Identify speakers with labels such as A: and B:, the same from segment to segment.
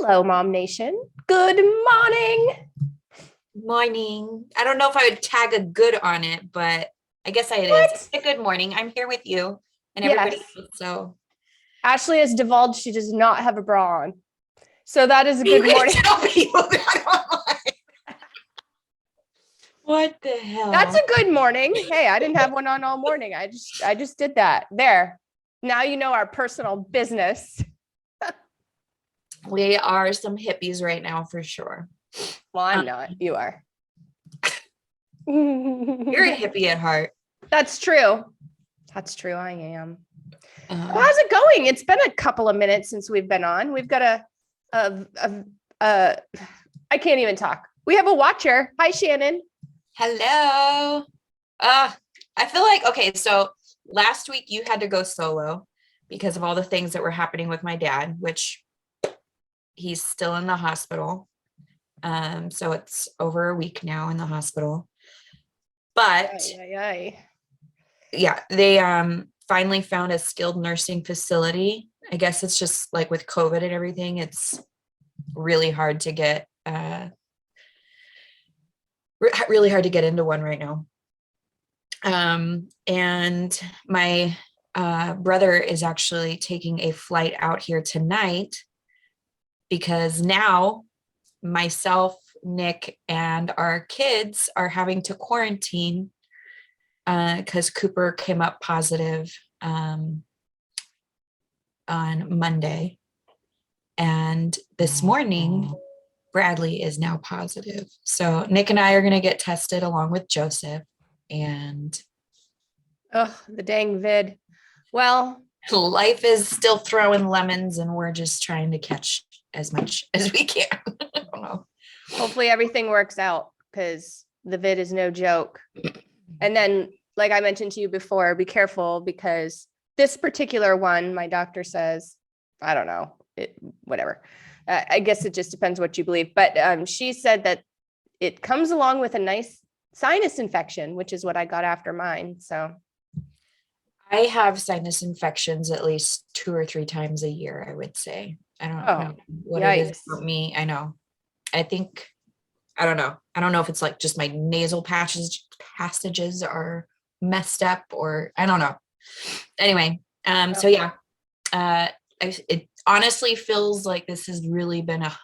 A: Hello, Mom Nation. Good morning.
B: Morning. I don't know if I would tag a good on it, but I guess it is.
A: What?
B: It's a good morning. I'm here with you and everybody
A: Yes.
B: else, so
A: Ashley has divulged she does not have a bra on. So that is a
B: you
A: good
B: can
A: morning.
B: tell people that online. What the hell?
A: That's a good morning. Hey, I didn't have one on all morning. I just did that. There. Now you know our personal business.
B: We are some hippies right now for sure.
A: Well, I'm not. You are.
B: You're a hippie at heart.
A: That's true. That's true. I am. Well, how's it going? It's been a couple of minutes since we've been on. We've got I can't even talk. We have a watcher. Hi, Shannon.
B: Hello. I feel like, okay, so last week you had to go solo because of all the things that were happening with my dad, which he's still in the hospital. So it's over a week now in the hospital. But yeah, they finally found a skilled nursing facility. I guess it's just like with COVID and everything, it's really hard to get into one right now. And my brother is actually taking a flight out here tonight because now myself, Nick, and our kids are having to quarantine because Cooper came up positive on Monday. And this morning, Bradley is now positive. So Nick and I are going to get tested along with Joseph. And
A: the dang vid. Well,
B: life is still throwing lemons and we're just trying to catch as much as we can. I don't know.
A: Hopefully everything works out because the vid is no joke. And then, like I mentioned to you before, be careful because this particular one, my doctor says, I don't know, whatever. I guess it just depends what you believe. But she said that it comes along with a nice sinus infection, which is what I got after mine. So
B: I have sinus infections at least 2 or 3 times a year, I would say. I don't know what it is for me. I know. I don't know if it's like just my nasal passages are messed up or I don't know. Anyway, so yeah, it honestly feels like this has really been a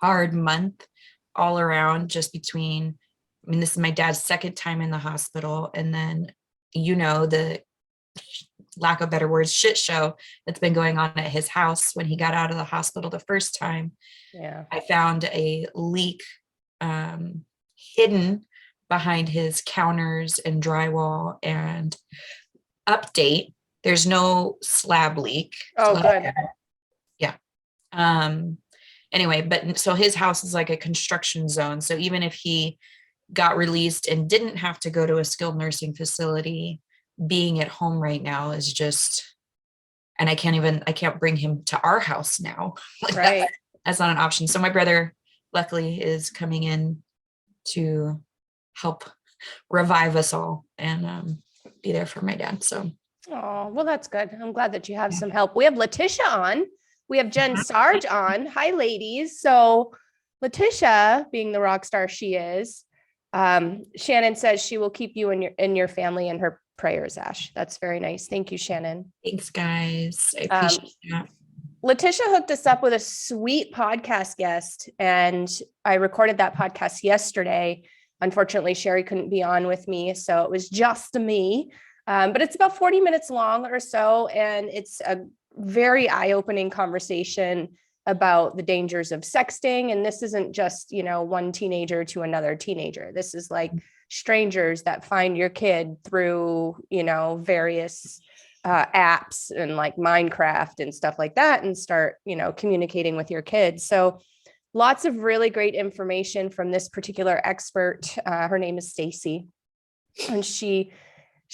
B: hard month all around, just between, I mean, this is my dad's second time in the hospital. And then, the lack of better words, shit show that's been going on at his house when he got out of the hospital the first time.
A: Yeah.
B: I found a leak hidden behind his counters and drywall, and update, there's no slab leak.
A: Oh, good.
B: Yeah. Anyway, but so his house is like a construction zone. So even if he got released and didn't have to go to a skilled nursing facility, being at home right now is just, and I can't bring him to our house now. Like
A: right.
B: That's not an option. So my brother luckily is coming in to help revive us all and be there for my dad. So.
A: Oh, well, that's good. I'm glad that you have some help. We have Letitia on. We have Jen Sarge on. Hi, ladies. So Letitia, being the rock star she is, Shannon says she will keep you and your family in her prayers, Ash. That's very nice. Thank you, Shannon.
B: Thanks, guys. I appreciate that.
A: Letitia hooked us up with a sweet podcast guest, and I recorded that podcast yesterday. Unfortunately, Sherry couldn't be on with me, so it was just me. But it's about 40 minutes long or so, and it's a very eye-opening conversation about the dangers of sexting. And this isn't just, one teenager to another teenager. This is like strangers that find your kid through, various apps and like Minecraft and stuff like that and start, communicating with your kids. So lots of really great information from this particular expert. Her name is Stacy, and she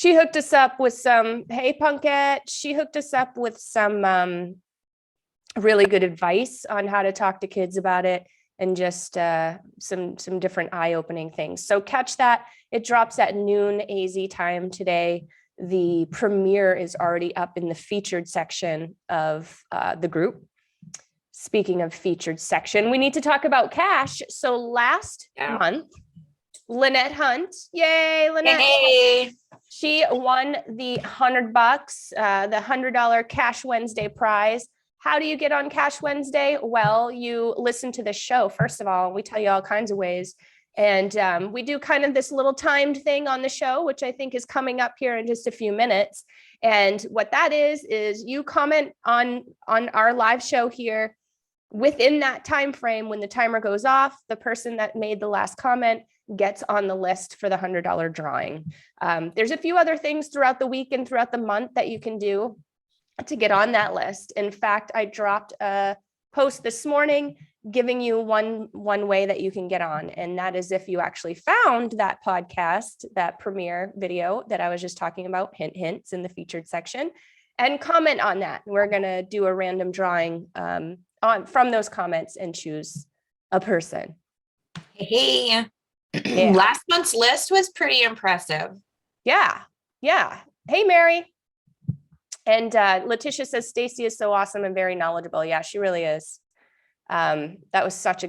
A: hooked us up with some, hey, Punkette, she hooked us up with some really good advice on how to talk to kids about it and just some different eye-opening things. So catch that. It drops at noon AZ time today. The premiere is already up in the featured section of the group. Speaking of featured section, we need to talk about cash. So last month, Lynette Hunt, yay, Lynette.
B: Hey.
A: She won the $100, the $100 Cash Wednesday prize. How do you get on Cash Wednesday? Well, you listen to the show. First of all, we tell you all kinds of ways. And we do kind of this little timed thing on the show, which I think is coming up here in just a few minutes. And what that is you comment on our live show here within that time frame. When the timer goes off, the person that made the last comment gets on the list for the $100 drawing. There's a few other things throughout the week and throughout the month that you can do to get on that list. In fact, I dropped a post this morning giving you one way that you can get on. And that is if you actually found that podcast, that premiere video that I was just talking about, hint, hints, in the featured section, and comment on that. We're going to do a random drawing from those comments and choose a person.
B: Hey. Yeah. Last month's list was pretty impressive.
A: Yeah. Hey, Mary. And Letitia says Stacy is so awesome and very knowledgeable. Yeah, she really is. That was such a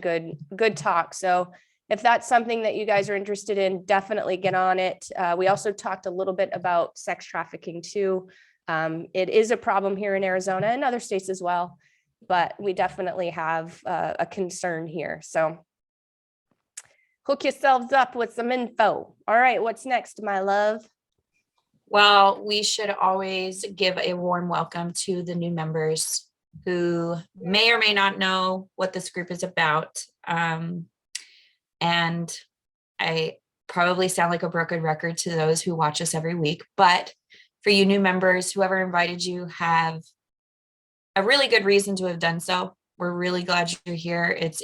A: good talk. So if that's something that you guys are interested in, definitely get on it. We also talked a little bit about sex trafficking too. It is a problem here in Arizona and other states as well, but we definitely have a concern here. So hook yourselves up with some info. All right, what's next, my love?
B: Well, we should always give a warm welcome to the new members who may or may not know what this group is about. And I probably sound like a broken record to those who watch us every week, but for you new members, whoever invited you have a really good reason to have done so. We're really glad you're here. It's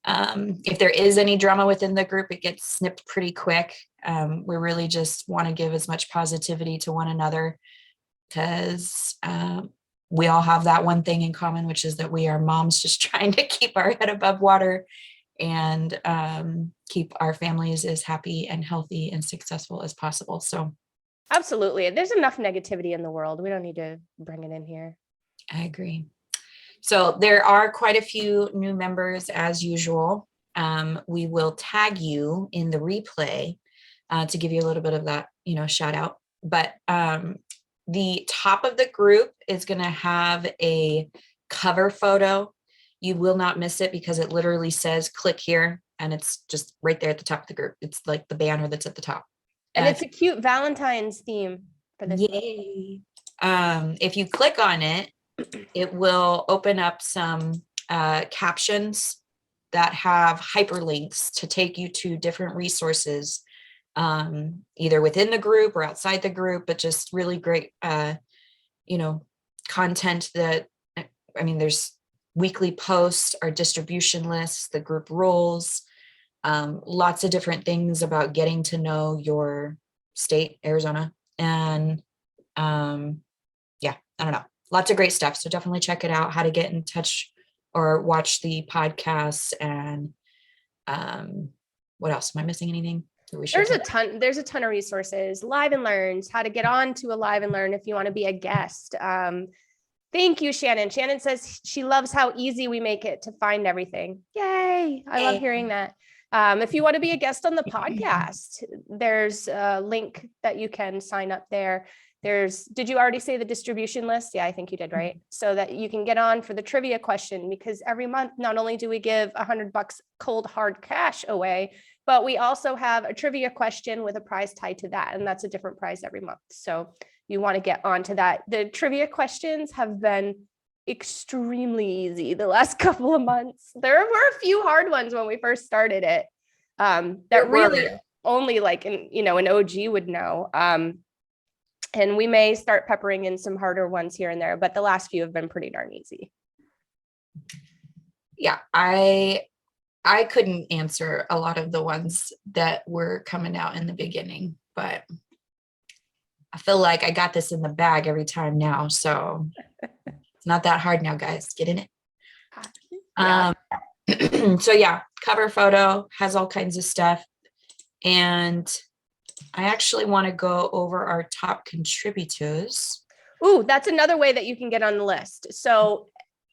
B: if there is any drama within the group, it gets snipped pretty quick. We really just want to give as much positivity to one another because we all have that one thing in common, which is that we are moms just trying to keep our head above water and keep our families as happy and healthy and successful as possible. So
A: absolutely. There's enough negativity in the world. We don't need to bring it in here.
B: I agree. So there are quite a few new members as usual. We will tag you in the replay to give you a little bit of that, shout out. But the top of the group is going to have a cover photo. You will not miss it because it literally says click here and it's just right there at the top of the group. It's like the banner that's at the top.
A: And it's a cute Valentine's theme for this.
B: Yay. If you click on it, it will open up some captions that have hyperlinks to take you to different resources, either within the group or outside the group, but just really great, content that, there's weekly posts, our distribution lists, the group rules, lots of different things about getting to know your state, Arizona. And I don't know. Lots of great stuff. So definitely check it out, how to get in touch or watch the podcasts. And what else? Am I missing anything?
A: There's a ton of resources. Live and Learns, how to get on to a Live and Learn if you want to be a guest. Thank you, Shannon. Shannon says she loves how easy we make it to find everything. Yay. I love hearing that. If you want to be a guest on the podcast, there's a link that you can sign up there. Did you already say the distribution list? Yeah, I think you did, right? So that you can get on for the trivia question, because every month, not only do we give $100 cold hard cash away, but we also have a trivia question with a prize tied to that. And that's a different prize every month. So you want to get onto that. The trivia questions have been extremely easy the last couple of months. There were a few hard ones when we first started it that really only like an OG would know. And we may start peppering in some harder ones here and there, but the last few have been pretty darn easy.
B: Yeah, I couldn't answer a lot of the ones that were coming out in the beginning, but I feel like I got this in the bag every time now. So it's not that hard now, guys. Get in it. Yeah. So yeah, cover photo has all kinds of stuff. And I actually want to go over our top contributors.
A: Ooh, that's another way that you can get on the list. So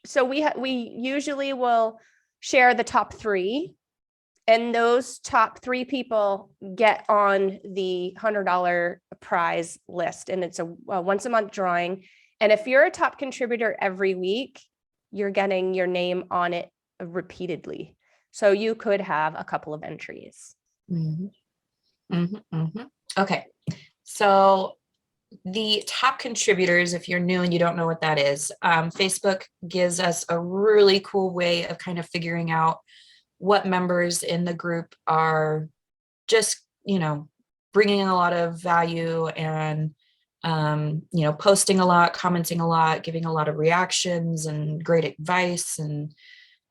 A: So we usually will share the top 3, and those top 3 people get on the $100 prize list, and it's a once a month drawing. And if you're a top contributor every week, you're getting your name on it repeatedly. So you could have a couple of entries.
B: Okay. So the top contributors, if you're new and you don't know what that is, Facebook gives us a really cool way of kind of figuring out what members in the group are just, bringing a lot of value and, posting a lot, commenting a lot, giving a lot of reactions and great advice. And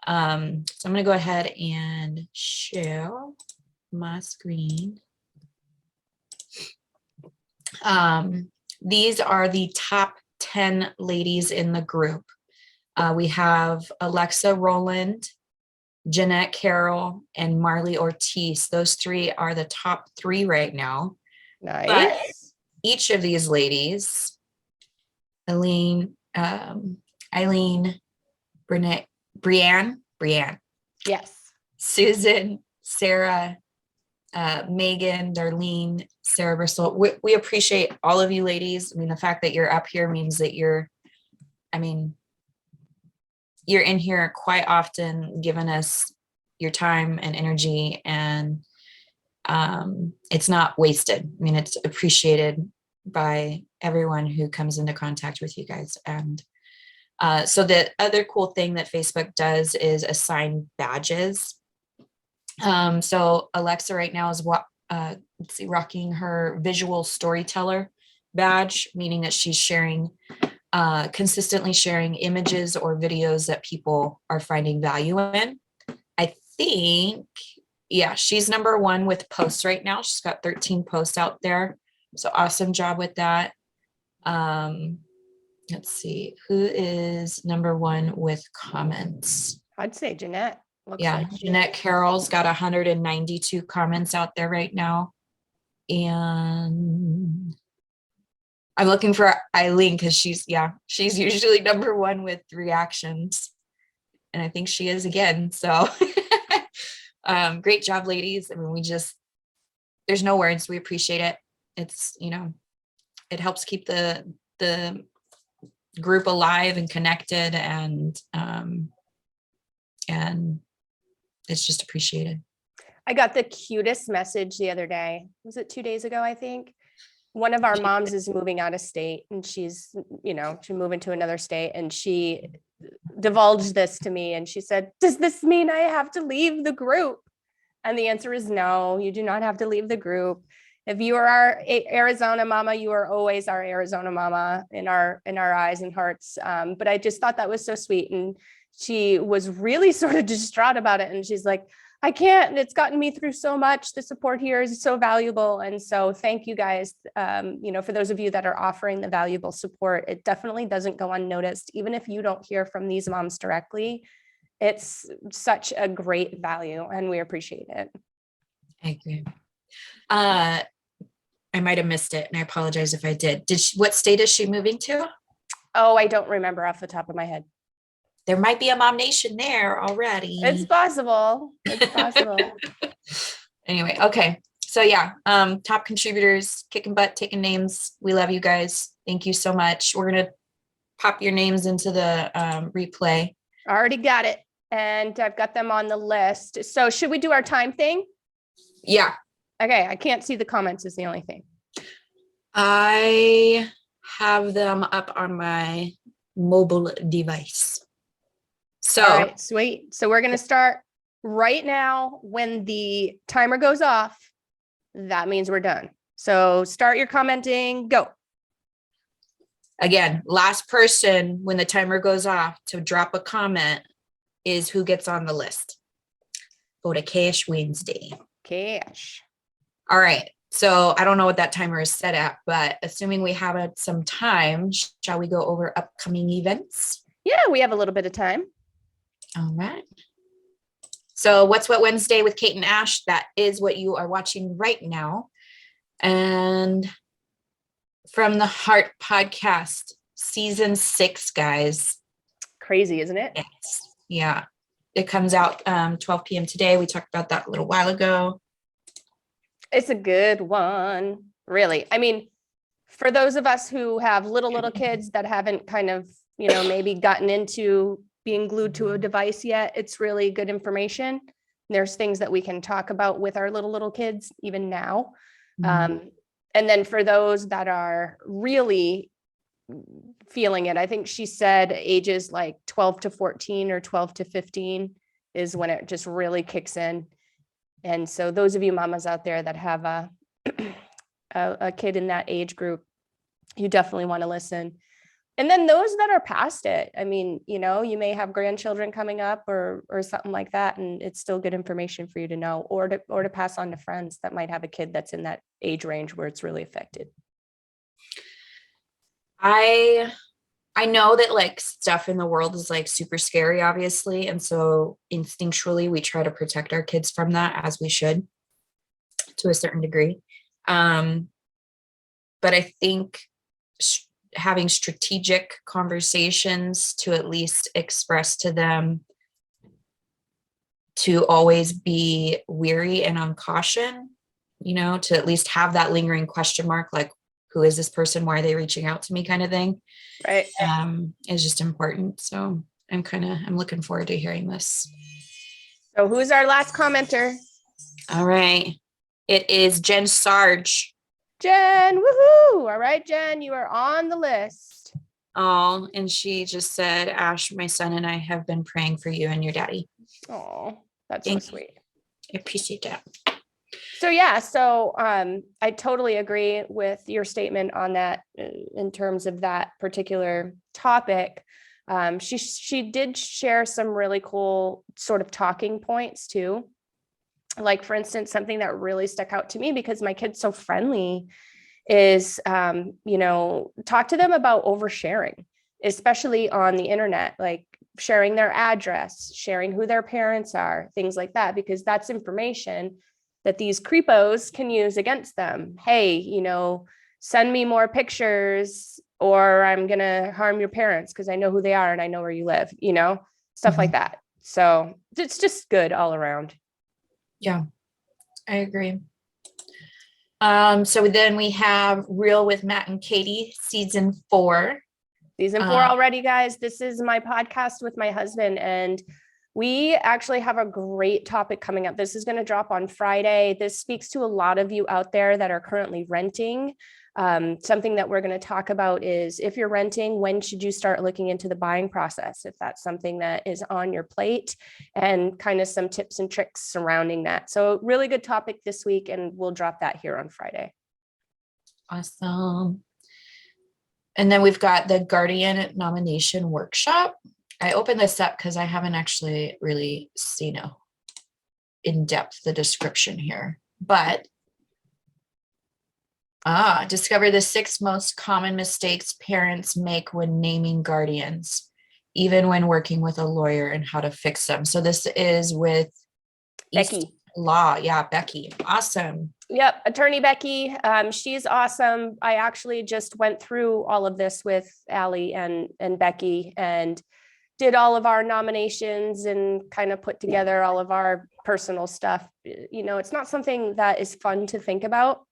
B: so I'm going to go ahead and share my screen. These are the top 10 ladies in the group. We have Alexa Rowland, Jeanette Carroll, and Marley Ortiz. Those 3 are the top 3 right now.
A: Nice.
B: But each of these ladies, Brianne,
A: Yes.
B: Susan, Sarah, Megan, Darlene, Sarah Bristol. We appreciate all of you ladies. I mean, the fact that you're up here means that you're in here quite often, giving us your time and energy, and it's not wasted. I mean, it's appreciated by everyone who comes into contact with you guys. And so the other cool thing that Facebook does is assign badges. So Alexa right now is rocking her visual storyteller badge, meaning that she's consistently sharing images or videos that people are finding value in. I think, yeah, she's number 1 with posts right now. She's got 13 posts out there. So awesome job with that. Let's see, who is number 1 with comments?
A: I'd say Jeanette.
B: Jeanette Carroll's got 192 comments out there right now. And I'm looking for Eileen because she's usually number 1 with reactions. And I think she is again. So great job, ladies. I mean, there's no words. We appreciate it. It's, it helps keep the group alive and connected, and it's just appreciated.
A: I got the cutest message the other day. Was it 2 days ago? I think one of our moms is moving out of state, and she's moving to another state, and she divulged this to me, and she said, "Does this mean I have to leave the group?" And the answer is no, you do not have to leave the group. If you are our Arizona mama, you are always our Arizona mama in our eyes and hearts. But I just thought that was so sweet. And she was really sort of distraught about it. And she's like, I can't, it's gotten me through so much. The support here is so valuable. And so thank you guys, for those of you that are offering the valuable support. It definitely doesn't go unnoticed. Even if you don't hear from these moms directly, it's such a great value and we appreciate it.
B: I agree. I might have missed it, and I apologize if I did. What state is she moving to?
A: Oh, I don't remember off the top of my head.
B: There might be a MOMnation there already.
A: It's possible. It's possible.
B: Anyway, okay. So yeah, top contributors, kicking butt, taking names. We love you guys. Thank you so much. We're gonna pop your names into the replay.
A: I already got it, and I've got them on the list. So should we do our time thing?
B: Yeah.
A: Okay, I can't see the comments is the only thing.
B: I have them up on my mobile device. So,
A: all right, sweet. So we're going to start right now. When the timer goes off, that means we're done. So start your commenting, go.
B: Again, last person when the timer goes off to drop a comment is who gets on the list. Go to Cash Wednesday.
A: Cash.
B: All right. So I don't know what that timer is set at, but assuming we have some time, shall we go over upcoming events?
A: Yeah, we have a little bit of time.
B: All right. So what's What Wednesday with Kate and Ash? That is what you are watching right now. And From the Heart podcast, season 6, guys.
A: crazy, isn't it?
B: Yes. Yeah. It comes out 12 p.m. today. We talked about that a little while ago.
A: It's a good one, really. I mean, for those of us who have little kids that haven't kind of, maybe gotten into being glued to a device yet, it's really good information. There's things that we can talk about with our little kids even now.
B: Mhm.
A: And then for those that are really feeling it, I think she said ages like 12 to 14 or 12 to 15 is when it just really kicks in. And so those of you mamas out there that have a kid in that age group, you definitely want to listen. And then those that are past it, I mean, you may have grandchildren coming up or something like that, and it's still good information for you to know, or to pass on to friends that might have a kid that's in that age range where it's really affected.
B: I know that like stuff in the world is like super scary, obviously. And so instinctually, we try to protect our kids from that, as we should to a certain degree. But I think having strategic conversations to at least express to them to always be weary and on caution, to at least have that lingering question mark, like, who is this person? Why are they reaching out to me, kind of thing?
A: Right.
B: Is just important. So I'm looking forward to hearing this.
A: So who's our last commenter?
B: All right. It is Jen Sarge.
A: Jen, woohoo! All right, Jen, you are on the list.
B: Oh, and she just said, Ash, my son and I have been praying for you and your daddy.
A: Oh, that's so sweet.
B: I appreciate that.
A: So yeah, I totally agree with your statement on that in terms of that particular topic. She did share some really cool sort of talking points too. Like, for instance, something that really stuck out to me because my kid's so friendly is, talk to them about oversharing, especially on the internet, like sharing their address, sharing who their parents are, things like that, because that's information that these creepos can use against them. Hey, send me more pictures or I'm going to harm your parents because I know who they are and I know where you live, stuff like that. So it's just good all around.
B: Yeah, I agree. So then we have Real with Matt and Katie, season 4.
A: Season 4 already, guys. This is my podcast with my husband, and we actually have a great topic coming up. This is going to drop on Friday. This speaks to a lot of you out there that are currently renting. Something that we're going to talk about is, if you're renting, when should you start looking into the buying process, if that's something that is on your plate, and kind of some tips and tricks surrounding that. So really good topic this week, and we'll drop that here on Friday.
B: Awesome. And then we've got the Guardian nomination workshop. I opened this up because I haven't actually really seen in depth the description here, but discover the 6 most common mistakes parents make when naming guardians, even when working with a lawyer, and how to fix them. So this is with
A: Becky
B: Law. Yeah, Becky. Awesome.
A: Yep, attorney Becky. She's awesome. I actually just went through all of this with Allie and Becky, and did all of our nominations and kind of put together all of our personal stuff. It's not something that is fun to think about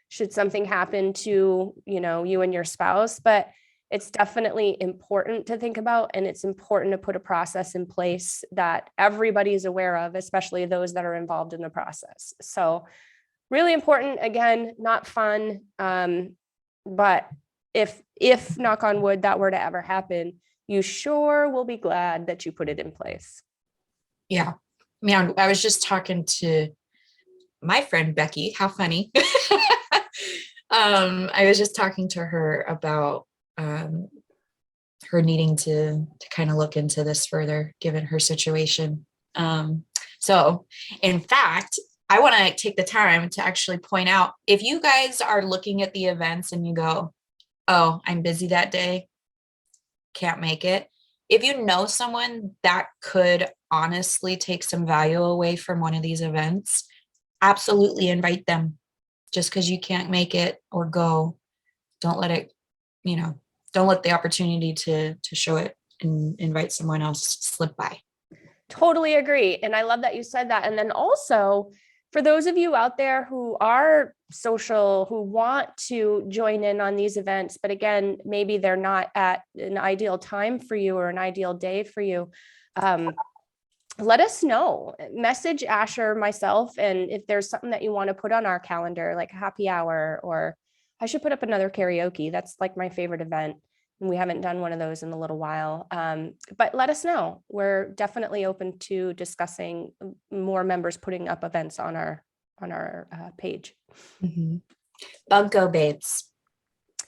A: should something happen to, you and your spouse, but it's definitely important to think about, and it's important to put a process in place that everybody's aware of, especially those that are involved in the process. So really important. Again, not fun. But if knock on wood, that were to ever happen, you sure will be glad that you put it in place.
B: Yeah. Man, I was just talking to my friend Becky. How funny. I was just talking to her about her needing to kind of look into this further, given her situation. So in fact, I want to take the time to actually point out, if you guys are looking at the events and you go, oh, I'm busy that day, can't make it. If you know someone that could honestly take some value away from one of these events, absolutely invite them. Just because you can't make it or go, don't let it, don't let the opportunity to show it and invite someone else to slip by.
A: Totally agree. And I love that you said that. And then also, for those of you out there who are social, who want to join in on these events, but again, maybe they're not at an ideal time for you or an ideal day for you, let us know. Message Ash or myself, and if there's something that you want to put on our calendar, like a happy hour, or I should put up another karaoke. That's like my favorite event. And we haven't done one of those in a little while. But let us know. We're definitely open to discussing more members putting up events on our page.
B: Mm-hmm. Bug go babes.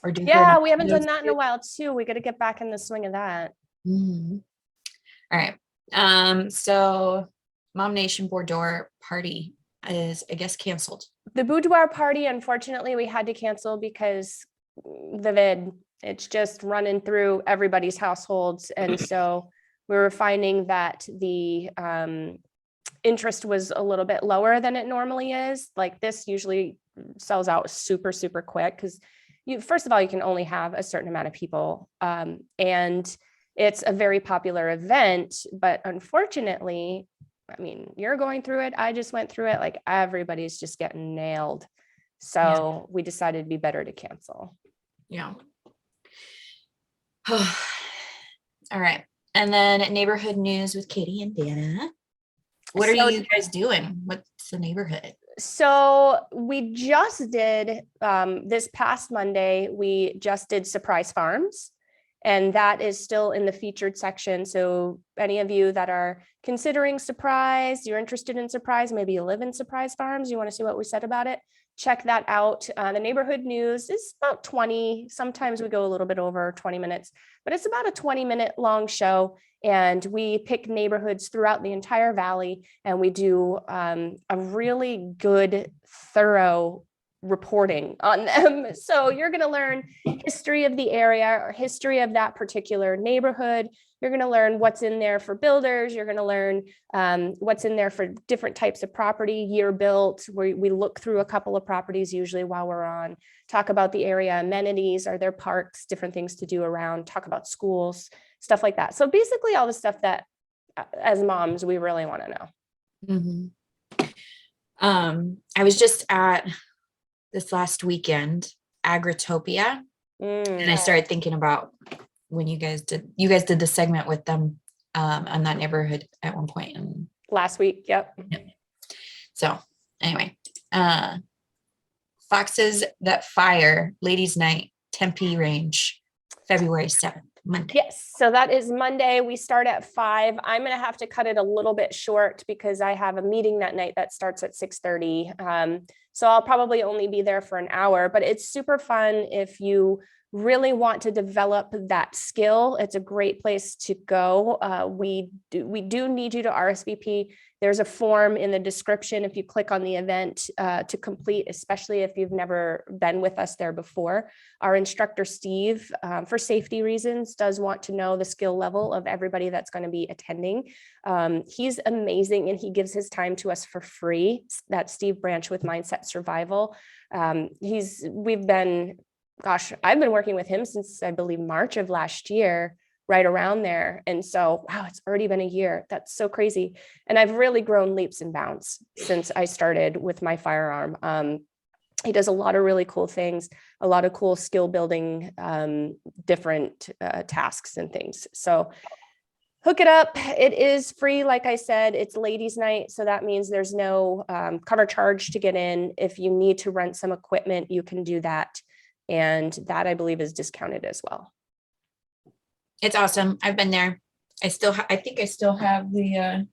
B: Or
A: yeah, we haven't done that in a while too. We got to get back in the swing of that.
B: Mm-hmm. All right. So MOMnation Boudoir party is, I guess, canceled.
A: The boudoir party, unfortunately, we had to cancel because the vid. It's just running through everybody's households. And so we were finding that the interest was a little bit lower than it normally is. Like this usually sells out super, super quick because first of all, you can only have a certain amount of people. And it's a very popular event, but unfortunately, I mean, you're going through it. I just went through it. Like everybody's just getting nailed. So we decided it'd be better to cancel.
B: Yeah. All right. And then neighborhood news with Katie and Dana. What are you guys doing? What's the neighborhood?
A: So we just did, this past Monday, we just did Surprise Farms, and that is still in the featured section. So any of you that are considering surprise, you're interested in surprise, maybe you live in Surprise Farms, you want to see what we said about it, check that out. The neighborhood news is about 20, sometimes we go a little bit over 20 minutes, but it's about a 20-minute long show. And we pick neighborhoods throughout the entire valley, and we do a really good, thorough reporting on them. So you're going to learn history of the area or history of that particular neighborhood. You're going to learn what's in there for builders. You're going to learn what's in there for different types of property, year built, where we look through a couple of properties usually while we're on, talk about the area amenities, are there parks, different things to do around, talk about schools, stuff like that. So basically all the stuff that as moms, we really want to know.
B: Mm-hmm. I was just at this last weekend, Agritopia, and I started thinking about when you guys did the segment with them on that neighborhood at one point
A: last week. Yep.
B: So anyway, Foxes That Fire, Ladies Night, Tempe Range, February 7th, Monday.
A: Yes, so that is Monday. We start at 5. I'm going to have to cut it a little bit short because I have a meeting that night that starts at 6:30. So I'll probably only be there for an hour, but it's super fun if you really want to develop that skill. It's a great place to go. We do need you to RSVP. There's a form in the description if you click on the event to complete, especially if you've never been with us there before. Our instructor, Steve, for safety reasons, does want to know the skill level of everybody that's going to be attending. He's amazing, and he gives his time to us for free. That's Steve Branch with Mindset Survival. I've been working with him since I believe March of last year, right around there. And so, wow, it's already been a year. That's so crazy. And I've really grown leaps and bounds since I started with my firearm. He does a lot of really cool things, a lot of cool skill building, different tasks and things. So hook it up. It is free. Like I said, it's ladies' night. So that means there's no cover charge to get in. If you need to rent some equipment, you can do that. And that, I believe, is discounted as well.
B: It's awesome. I've been there. I think I still have the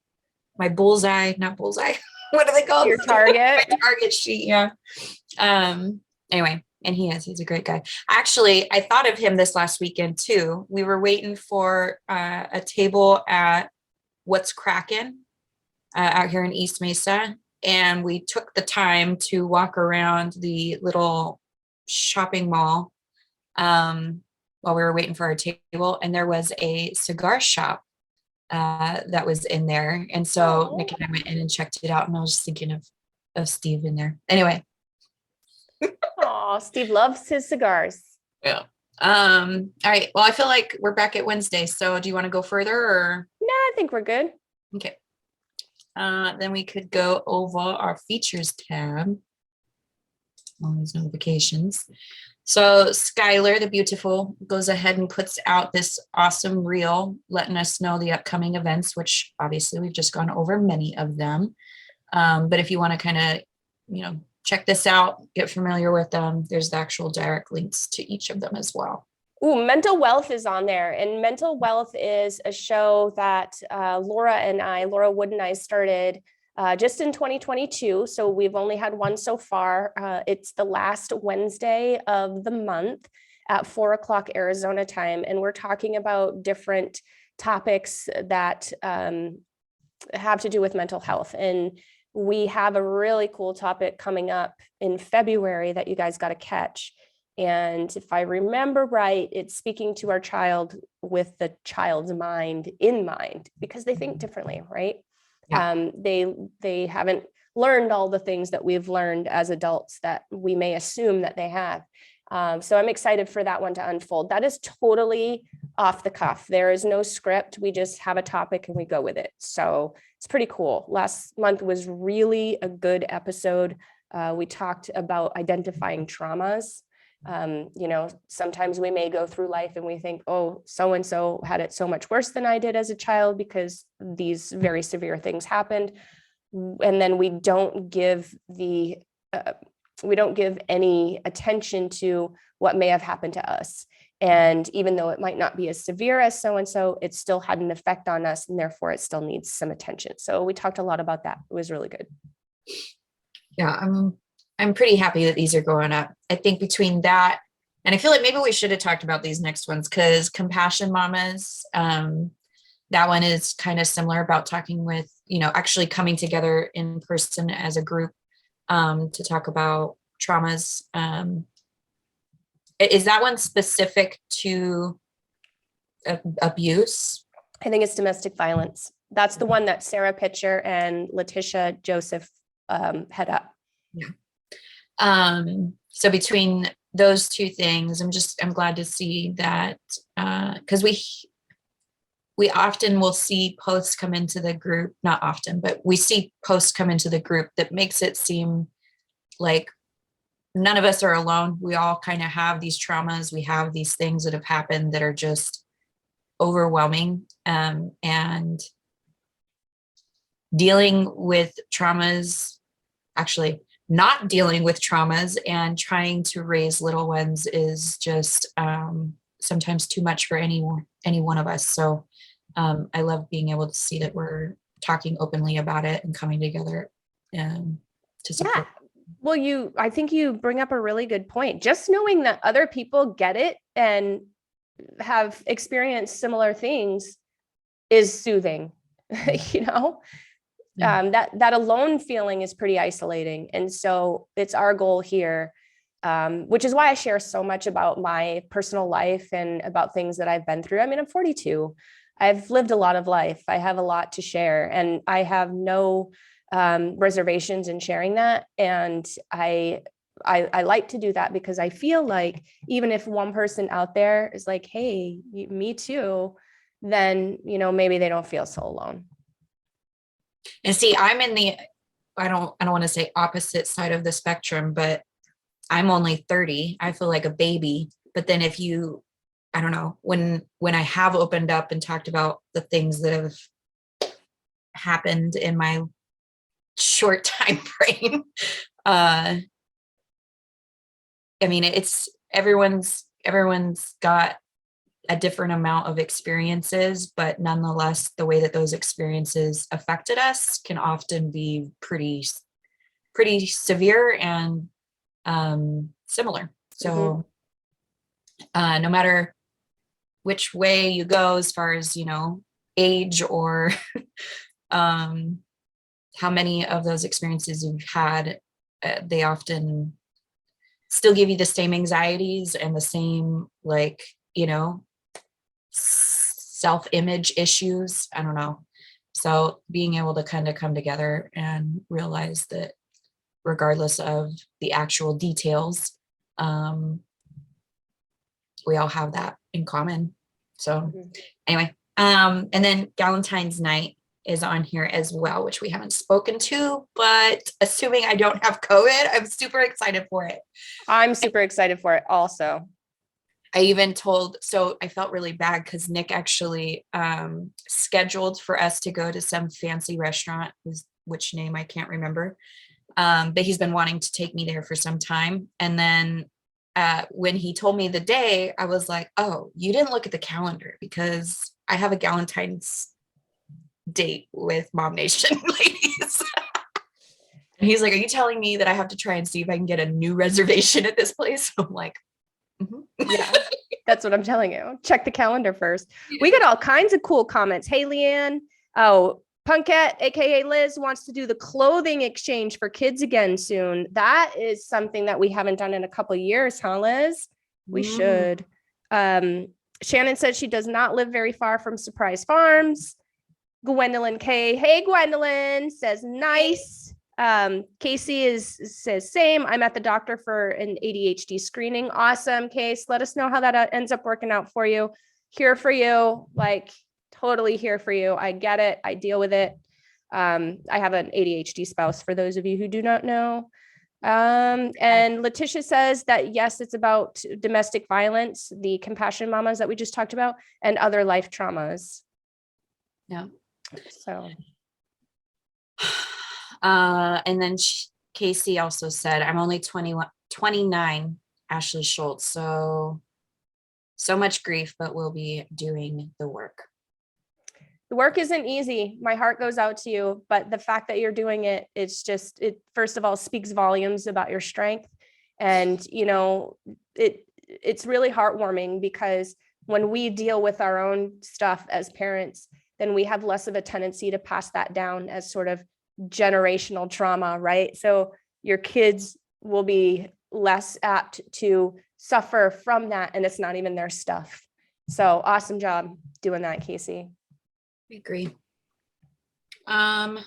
B: my bullseye, not bullseye. What are they called?
A: Your target.
B: My target sheet. Yeah. Anyway, and he's a great guy. Actually, I thought of him this last weekend too. We were waiting for a table at What's Crackin' out here in East Mesa, and we took the time to walk around the little shopping mall while we were waiting for our table, and there was a cigar shop that was in there, and so Nick and I went in and checked it out, and I was just thinking of Steve in there. Anyway.
A: Oh, Steve loves his cigars.
B: Yeah. All right. Well, I feel like we're back at Wednesday. So do you want to go further or?
A: No, I think we're good.
B: Okay. Then we could go over our features tab. All these notifications. So Skylar, the beautiful, goes ahead and puts out this awesome reel, letting us know the upcoming events, which obviously we've just gone over many of them. But if you want to kind of, check this out, get familiar with them, there's the actual direct links to each of them as well.
A: Ooh, Mental Wealth is on there. And Mental Wealth is a show that Laura Wood and I started just in 2022. So we've only had one so far. It's the last Wednesday of the month at 4:00 Arizona time. And we're talking about different topics that have to do with mental health. And we have a really cool topic coming up in February that you guys got to catch. And if I remember right, it's speaking to our child with the child's mind in mind, because they think differently, right? Yeah. They haven't learned all the things that we've learned as adults that we may assume that they have. So I'm excited for that one to unfold. That is totally off the cuff. There is no script. We just have a topic and we go with it. So it's pretty cool. Last month was really a good episode. We talked about identifying traumas. Sometimes we may go through life and we think, oh, so-and-so had it so much worse than I did as a child because these very severe things happened. And then we don't give any attention to what may have happened to us. And even though it might not be as severe as so-and-so, it still had an effect on us, and therefore it still needs some attention. So we talked a lot about that. It was really good.
B: Yeah, I'm pretty happy that these are going up. I think between that, and I feel like maybe we should have talked about these next ones, because Compassion Mamas, that one is kind of similar, about talking with, actually coming together in person as a group to talk about traumas. Is that one specific to abuse?
A: I think it's domestic violence. That's the one that Sarah Pitcher and Letitia Joseph head up.
B: Yeah. So between those two things, I'm glad to see that, because we often will see posts come into the group, not often, but we see posts come into the group that makes it seem like none of us are alone. We all kind of have these traumas. We have these things that have happened that are just overwhelming, and dealing with traumas, actually not dealing with traumas and trying to raise little ones is just sometimes too much for any one of us. So I love being able to see that we're talking openly about it and coming together and to support.
A: Yeah. Well, I think you bring up a really good point. Just knowing that other people get it and have experienced similar things is soothing,
B: Yeah.
A: that alone feeling is pretty isolating. And so it's our goal here, which is why I share so much about my personal life and about things that I've been through. I mean, I'm 42. I've lived a lot of life. I have a lot to share, and I have no reservations in sharing that. And I like to do that because I feel like even if one person out there is like, hey, me too, then, maybe they don't feel so alone.
B: And see, I'm in the, I don't want to say opposite side of the spectrum, but I'm only 30. I feel like a baby. But then if you, I don't know, when I have opened up and talked about the things that have happened in my short time frame, I mean, it's everyone's got a different amount of experiences, but nonetheless, the way that those experiences affected us can often be pretty severe and similar. So no matter which way you go, as far as, age or how many of those experiences you've had, they often still give you the same anxieties and the same, self-image issues. I don't know. So being able to kind of come together and realize that regardless of the actual details, we all have that in common. So anyway, and then Galentine's night is on here as well, which we haven't spoken to, but assuming I don't have COVID, I'm super excited for it.
A: I'm super excited for it also.
B: I even told, so I felt really bad because Nick actually scheduled for us to go to some fancy restaurant, which name I can't remember. But he's been wanting to take me there for some time. And then when he told me the day, I was like, oh, you didn't look at the calendar because I have a Galentine's date with MOMnation ladies. And he's like, are you telling me that I have to try and see if I can get a new reservation at this place? I'm like,
A: yeah, that's what I'm telling you. Check the calendar first. We got all kinds of cool comments. Hey, Leanne. Oh, Punkette, aka Liz, wants to do the clothing exchange for kids again soon. That is something that we haven't done in a couple of years, huh, Liz? We should. Shannon says she does not live very far from Surprise Farms. Gwendolyn K. Hey, Gwendolyn says nice. Casey says same. I'm at the doctor for an ADHD screening. Awesome, Case. Let us know how that ends up working out for you. Here for you, like totally here for you. I get it. I deal with it. I have an ADHD spouse for those of you who do not know. And Letitia says that yes, it's about domestic violence, the compassion mamas that we just talked about, and other life traumas.
B: Yeah.
A: So.
B: And then Casey also said, I'm only 29, Ashley Schultz. So much grief, but we'll be doing the work.
A: The work isn't easy. My heart goes out to you, but the fact that you're doing it, it first of all speaks volumes about your strength. And, it's really heartwarming because when we deal with our own stuff as parents, then we have less of a tendency to pass that down as sort of generational trauma, right? So your kids will be less apt to suffer from that, and it's not even their stuff. So awesome job doing that, Casey.
B: I agree. All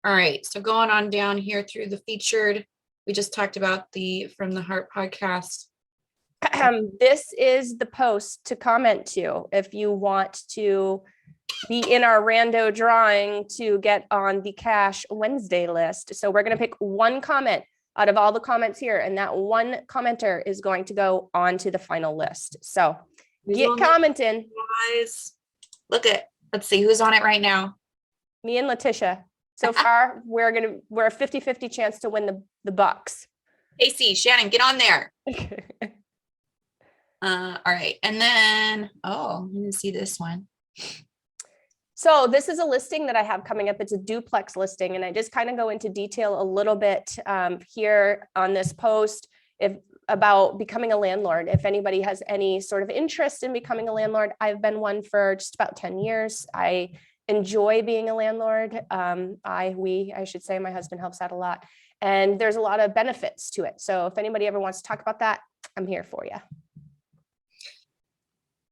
B: right, so going on down here through the featured, we just talked about the From the Heart podcast.
A: This is the post to comment to if you want to be in our rando drawing to get on the Cash Wednesday list. So we're going to pick one comment out of all the comments here, and that one commenter is going to go on to the final list. So get commenting. Guys,
B: let's see who's on it right now.
A: Me and Letitia. So far, we're a 50-50 chance to win the bucks.
B: Casey, Shannon, get on there. All right. And then, I didn't see this one.
A: So this is a listing that I have coming up. It's a duplex listing. And I just kind of go into detail a little bit here on this post about becoming a landlord. If anybody has any sort of interest in becoming a landlord, I've been one for just about 10 years. I enjoy being a landlord. I should say my husband helps out a lot. And there's a lot of benefits to it. So if anybody ever wants to talk about that, I'm here for you.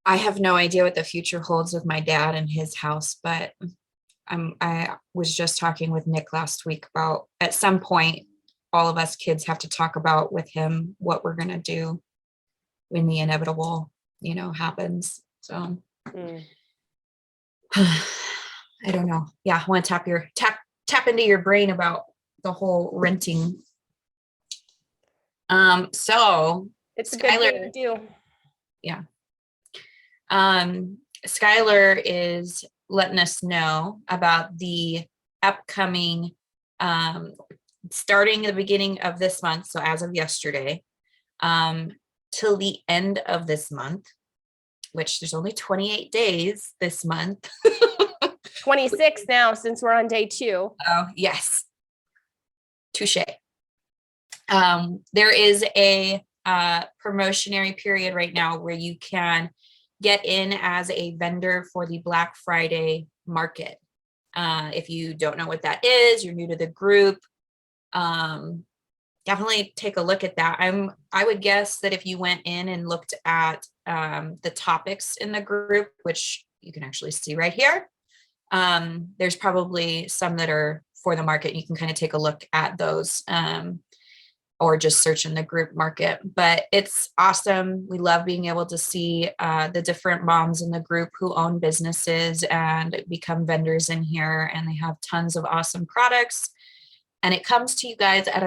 B: I have no idea what the future holds with my dad and his house, but I was just talking with Nick last week about at some point, all of us kids have to talk about with him what we're going to do when the inevitable, happens. So I don't know. Yeah. I want to tap into your brain about the whole renting. So
A: it's a good thing to do.
B: Yeah. Skylar is letting us know about the upcoming, starting the beginning of this month. So as of yesterday, till the end of this month, which there's only 28 days this month.
A: 26 now, since we're on day 2.
B: Oh, yes. Touche. There is a promotionary period right now where you can get in as a vendor for the Black Friday market. If you don't know what that is, you're new to the group, definitely take a look at that. I would guess that if you went in and looked at the topics in the group, which you can actually see right here, there's probably some that are for the market. You can kind of take a look at those. or just search in the group market. But it's awesome. We love being able to see the different moms in the group who own businesses and become vendors in here, and they have tons of awesome products. And it comes to you guys at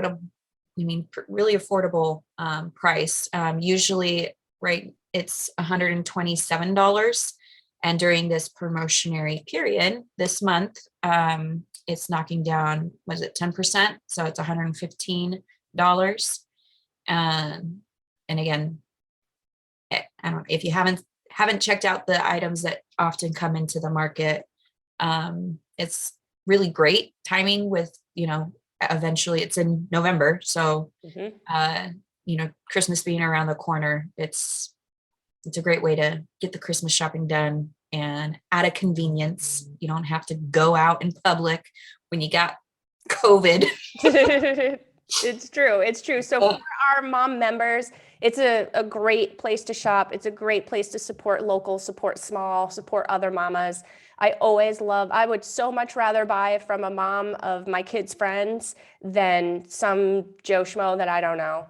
B: really affordable price. Usually, right, it's $127. And during this promotionary period this month, it's knocking down, was it 10%? So it's $115. And again, I don't know if you haven't checked out the items that often come into the market. It's really great timing with, eventually it's in November. So, Christmas being around the corner, it's a great way to get the Christmas shopping done, and at a convenience. You don't have to go out in public when you got COVID.
A: It's true. So for our mom members, it's a great place to shop. It's a great place to support local, support small, support other mamas. I would so much rather buy from a mom of my kids' friends than some Joe Schmo that I don't know.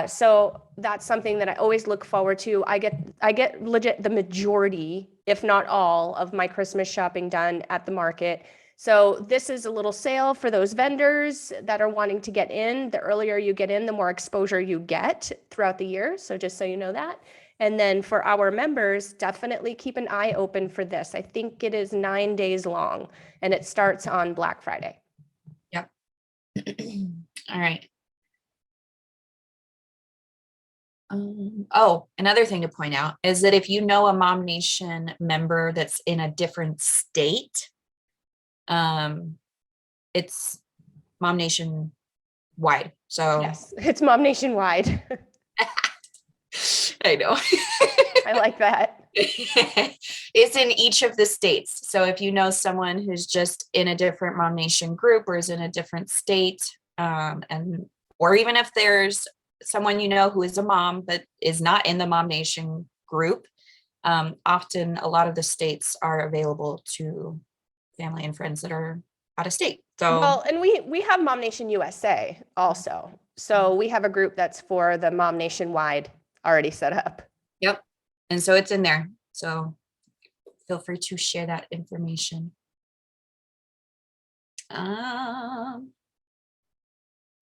A: So that's something that I always look forward to. I get legit the majority, if not all, of my Christmas shopping done at the market. So this is a little sale for those vendors that are wanting to get in. The earlier you get in, the more exposure you get throughout the year. So just so you know that. And then for our members, definitely keep an eye open for this. I think it is 9 days long, and it starts on Black Friday.
B: Yep. All right. Another thing to point out is that if you know a MOMnation member that's in a different state, it's MOMnation wide. So
A: yes, it's MOMnation wide.
B: I know.
A: I like that.
B: It's in each of the states. So if you know someone who's just in a different MOMnation group or is in a different state, or even if there's someone who is a mom but is not in the MOMnation group, often a lot of the states are available to family and friends that are out of state. So
A: well, and we have MOMnation USA also. So we have a group that's for the MOMnation wide already set up.
B: Yep. And so it's in there. So feel free to share that information.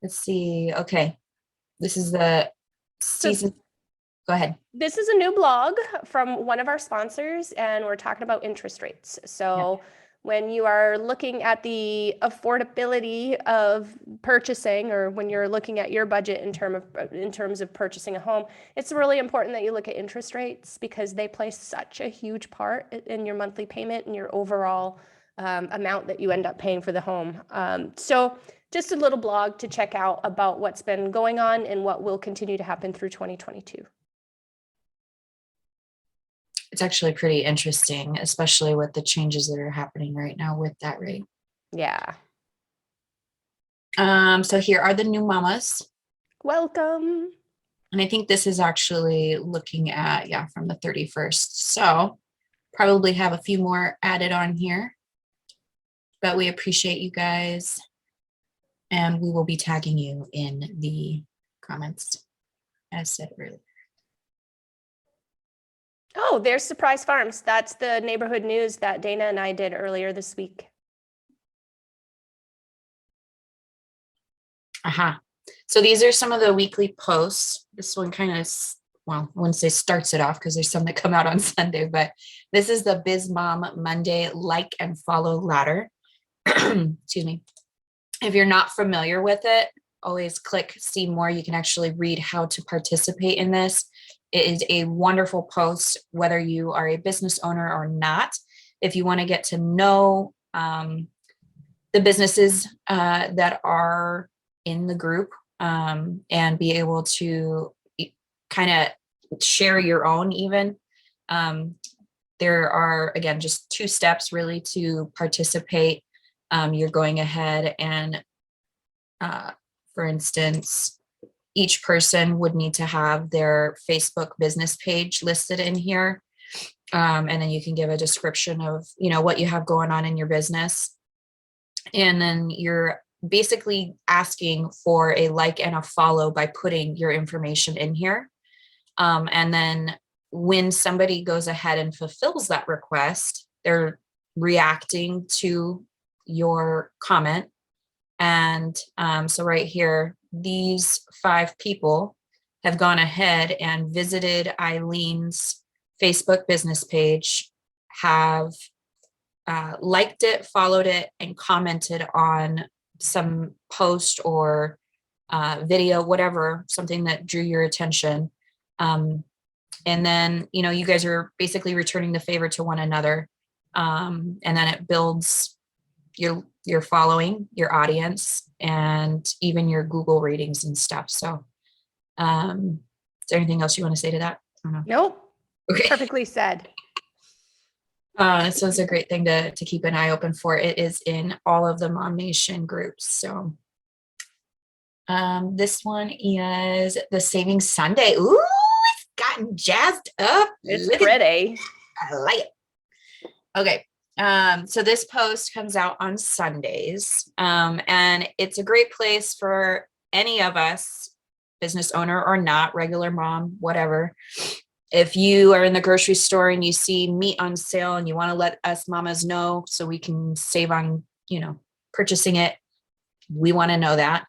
B: Let's see. Okay. This is the season. Go ahead.
A: This is a new blog from one of our sponsors, and we're talking about interest rates. So when you are looking at the affordability of purchasing, or when you're looking at your budget in terms of purchasing a home, it's really important that you look at interest rates, because they play such a huge part in your monthly payment and your overall amount that you end up paying for the home. So just a little blog to check out about what's been going on and what will continue to happen through 2022.
B: It's actually pretty interesting, especially with the changes that are happening right now with that rate.
A: Yeah.
B: So here are the new mamas.
A: Welcome.
B: And I think this is actually looking at, from the 31st. So probably have a few more added on here, but we appreciate you guys. And we will be tagging you in the comments, as said earlier.
A: Oh, there's Surprise Farms. That's the neighborhood news that Dana and I did earlier this week.
B: So these are some of the weekly posts. This one kind of, I wouldn't say starts it off, because there's some that come out on Sunday, but this is the Biz Mom Monday like and follow ladder. Excuse me. If you're not familiar with it, always click see more. You can actually read how to participate in this. It is a wonderful post, whether you are a business owner or not. If you want to get to know the businesses that are in the group, and be able to kind of share your own even. There are, again, just 2 steps really to participate. You're going ahead and, for instance, each person would need to have their Facebook business page listed in here. And then you can give a description of, what you have going on in your business. And then you're basically asking for a like and a follow by putting your information in here. And then when somebody goes ahead and fulfills that request, they're reacting to your comment. And so right here, these 5 people have gone ahead and visited Eileen's Facebook business page, have liked it, followed it, and commented on some post or video, whatever, something that drew your attention. And then, you know, you guys are basically returning the favor to one another. And then it builds your following, your audience, and even your Google ratings and stuff. So is there anything else you want to say to that? I don't know.
A: Nope.
B: Okay.
A: Perfectly said.
B: So it's a great thing to keep an eye open for. It is in all of the MOMnation groups. So this one is the Savings Sunday. Ooh, it's gotten jazzed up.
A: It's pretty.
B: I like it. Okay. So this post comes out on Sundays. And it's a great place for any of us, business owner or not, regular mom, whatever. If you are in the grocery store and you see meat on sale and you want to let us mamas know so we can save on, you know, purchasing it, we want to know that.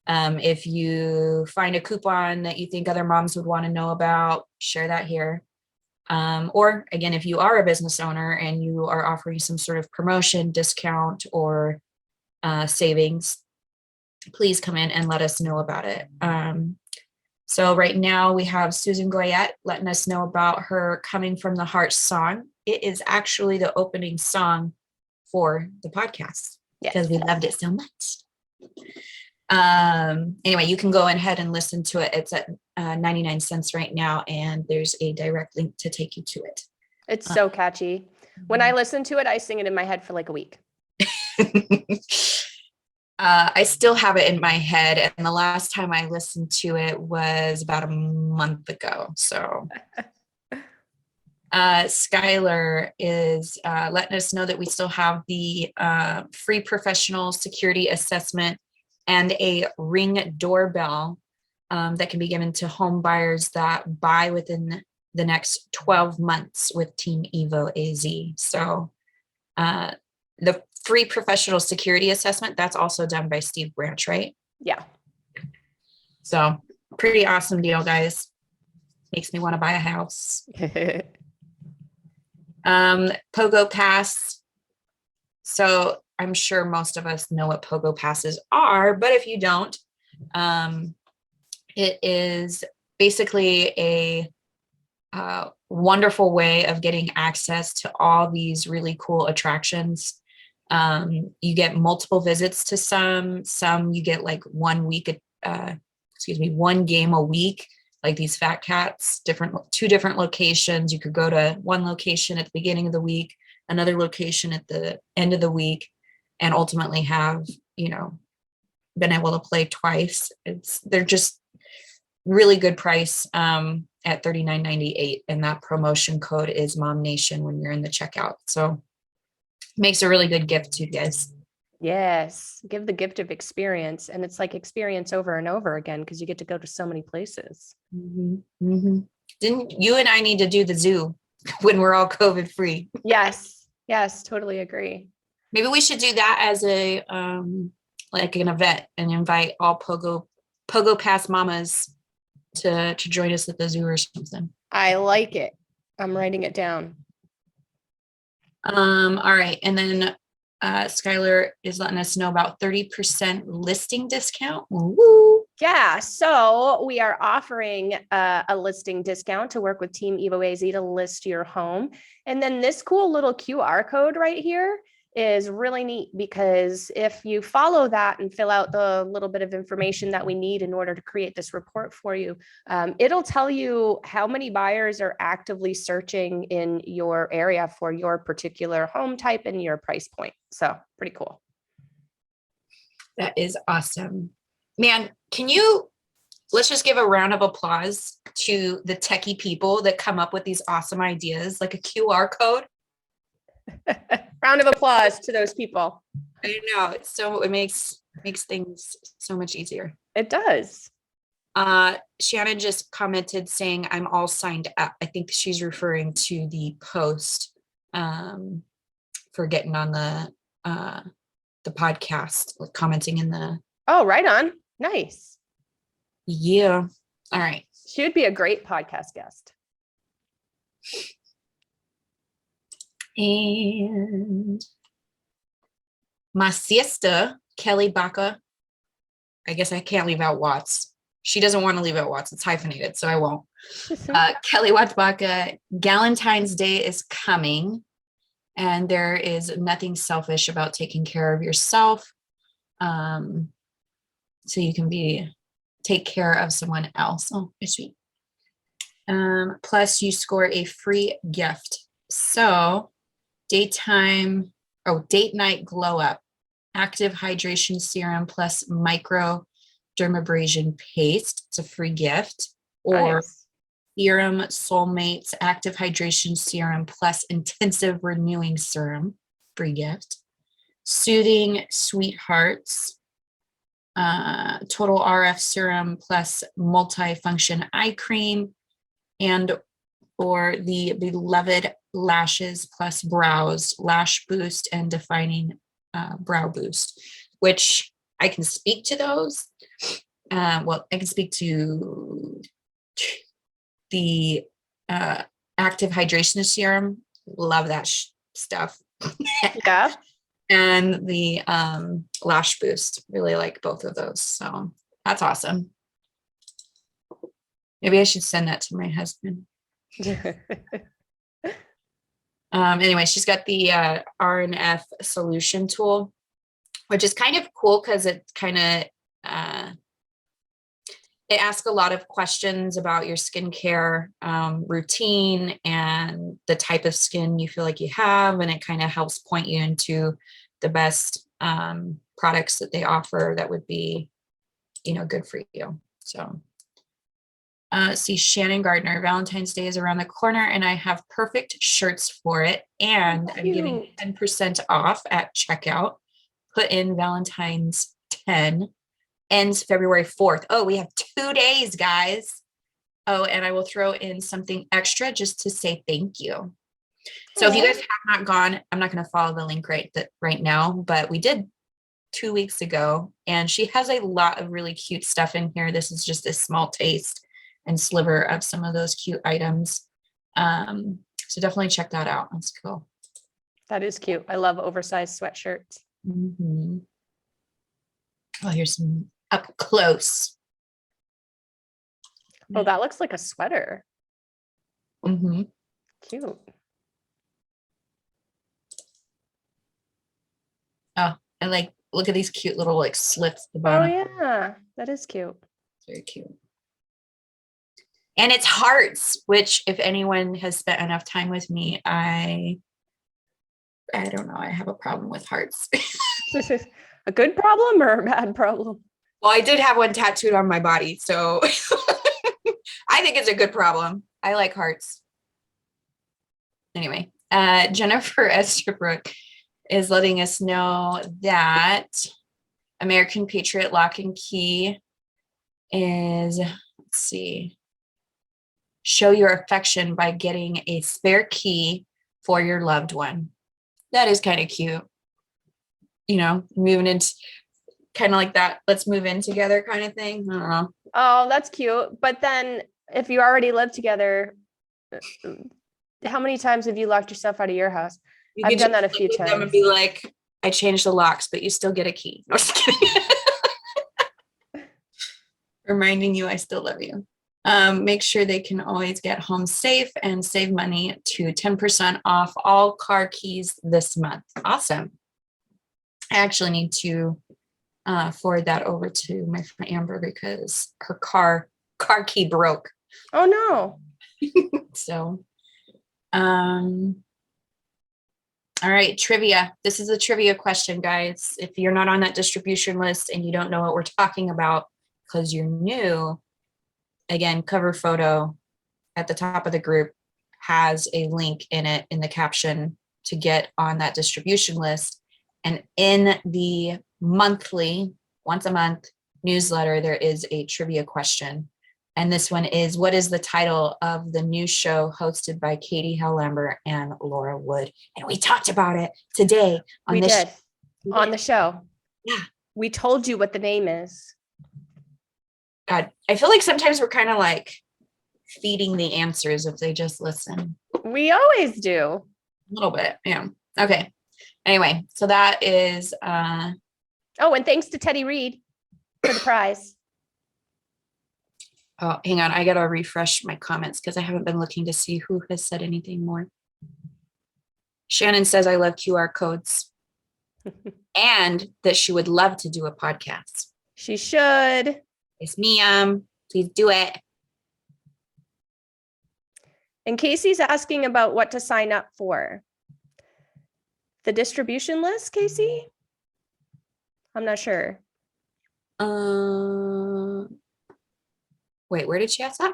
B: If you find a coupon that you think other moms would want to know about, share that here. Or again, if you are a business owner and you are offering some sort of promotion, discount, or savings, please come in and let us know about it. So right now we have Susan Goyette letting us know about her Coming from the Heart song. It is actually the opening song for the podcast because we loved it so much. Anyway, you can go ahead and listen to it. It's at 99 cents right now, and there's a direct link to take you to it.
A: It's so catchy. When I listen to it, I sing it in my head for like a week.
B: I still have it in my head, and the last time I listened to it was about a month ago. So Skylar is letting us know that we still have the free professional security assessment and a Ring doorbell that can be given to home buyers that buy within the next 12 months with Team EvoAZ. So the free professional security assessment, that's also done by Steve Branch, right?
A: Yeah.
B: So pretty awesome deal, guys. Makes me want to buy a house. Pogo Pass. So I'm sure most of us know what Pogo Passes are, but if you don't, it is basically a wonderful way of getting access to all these really cool attractions. You get multiple visits to some you get like 1 week, one game a week, like these fat cats, 2 different locations. You could go to one location at the beginning of the week, another location at the end of the week, and ultimately have, you know, been able to play twice. They're just really good price at $39.98, and that promotion code is MOMnation when you're in the checkout. So makes a really good gift to you guys.
A: Yes, give the gift of experience, and it's like experience over and over again because you get to go to so many places.
B: Didn't you and I need to do the zoo when we're all COVID free?
A: Yes, totally agree.
B: Maybe we should do that as a like an event and invite all Pogo Pass mamas to join us at the zoo or something.
A: I like it. I'm writing it down.
B: All right, and then Skylar is letting us know about 30% listing discount. Woo!
A: Yeah, so we are offering a listing discount to work with Team EvoAZ to list your home. And then this cool little QR code right here is really neat because if you follow that and fill out the little bit of information that we need in order to create this report for you, it'll tell you how many buyers are actively searching in your area for your particular home type and your price point. So pretty cool.
B: That is awesome. Man, let's just give a round of applause to the techie people that come up with these awesome ideas, like a QR code.
A: Round of applause to those people.
B: I know. So it makes Makes things so much easier.
A: It does.
B: Shannon just commented saying I'm all signed up. I think she's referring to the post for getting on the podcast, like commenting in the.
A: Oh, right on. Nice.
B: Yeah. All right.
A: She would be a great podcast guest.
B: And my sister, Kelly Baca. I guess I can't leave out Watts. She doesn't want to leave out Watts. It's hyphenated, so I won't. Kelly Watts Baca, Galentine's Day is coming, and there is nothing selfish about taking care of yourself. So you can take care of someone else. Oh, it's sweet. Plus you score a free gift. So date night glow up, active hydration serum plus micro dermabrasion paste. It's a free gift. Or
A: Nice.
B: Serum Soulmates active hydration serum plus intensive renewing serum, free gift. Soothing Sweethearts, total RF serum plus multifunction eye cream, and or the beloved lashes plus brows lash boost and defining brow boost, which I can speak to those. Well, I can speak to the active hydration serum. Love that stuff.
A: Yeah.
B: And the lash boost, really like both of those. So that's awesome. Maybe I should send that to my husband. Anyway, she's got the RNF solution tool, which is kind of cool because it kind of it asks a lot of questions about your skincare routine and the type of skin you feel like you have, and it kind of helps point you into the best products that they offer that would be, good for you. So see, Shannon Gardner, Valentine's Day is around the corner and I have perfect shirts for it. And I'm giving 10% off at checkout. Put in Valentine's 10, ends February 4th. Oh, we have 2 days, guys. Oh, and I will throw in something extra just to say thank you. So if you guys have not gone, I'm not going to follow the link right now, but we did 2 weeks ago, and she has a lot of really cute stuff in here. This is just a small taste and sliver of some of those cute items. So definitely check that out. That's cool.
A: That is cute. I love oversized sweatshirts.
B: Mm-hmm. Oh, here's some up close.
A: Oh, that looks like a sweater.
B: Mm-hmm.
A: Cute.
B: Oh, and like, look at these cute little like slits at the bottom.
A: Oh yeah, that is cute.
B: Very cute. And it's hearts, which if anyone has spent enough time with me, I don't know, I have a problem with hearts.
A: A good problem or a bad problem?
B: Well, I did have one tattooed on my body, so I think it's a good problem. I like hearts. Anyway, Jennifer Estabrook is letting us know that American Patriot Lock and Key is, let's see, show your affection by getting a spare key for your loved one. That is kind of cute. Moving into kind of like that, let's move in together kind of thing. I don't know.
A: Oh, that's cute. But then if you already live together, how many times have you locked yourself out of your house? I've done that a few times.
B: And be like, I changed the locks, but you still get a key. No, just kidding. Reminding you I still love you. Make sure they can always get home safe and save money to 10% off all car keys this month. Awesome. I actually need to forward that over to my friend Amber because her car key broke.
A: Oh no.
B: So, all right, trivia. This is a trivia question, guys. If you're not on that distribution list and you don't know what we're talking about because you're new, again, cover photo at the top of the group has a link in it in the caption to get on that distribution list. And in the monthly once a month newsletter, there is a trivia question. And this one is, what is the title of the new show hosted by Katie Howlamber and Laura Wood? And we talked about it today on this.
A: On the show.
B: Yeah.
A: We told you what the name is.
B: God, I feel like sometimes we're kind of like feeding the answers if they just listen.
A: We always do.
B: A little bit. Yeah. Okay. Anyway, so that is
A: oh, and thanks to Teddy Reed for the prize.
B: Oh, hang on. I got to refresh my comments because I haven't been looking to see who has said anything more. Shannon says, I love QR codes and that she would love to do a podcast.
A: She should.
B: It's me. Please do it.
A: And Casey's asking about what to sign up for. The distribution list, Casey? I'm not sure.
B: Wait, where did she ask that?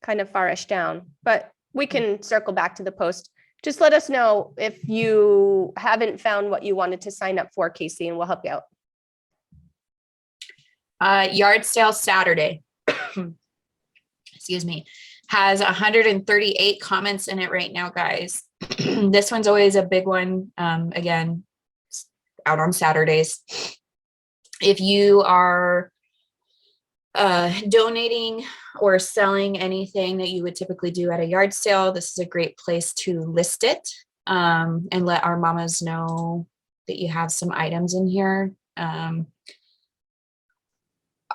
A: Kind of farish down, but we can circle back to the post. Just let us know if you haven't found what you wanted to sign up for, Casey, and we'll help you out.
B: Yard sale Saturday, excuse me, has 138 comments in it right now, guys. This one's always a big one. Again, out on Saturdays. If you are donating or selling anything that you would typically do at a yard sale, this is a great place to list it and let our mamas know that you have some items in here.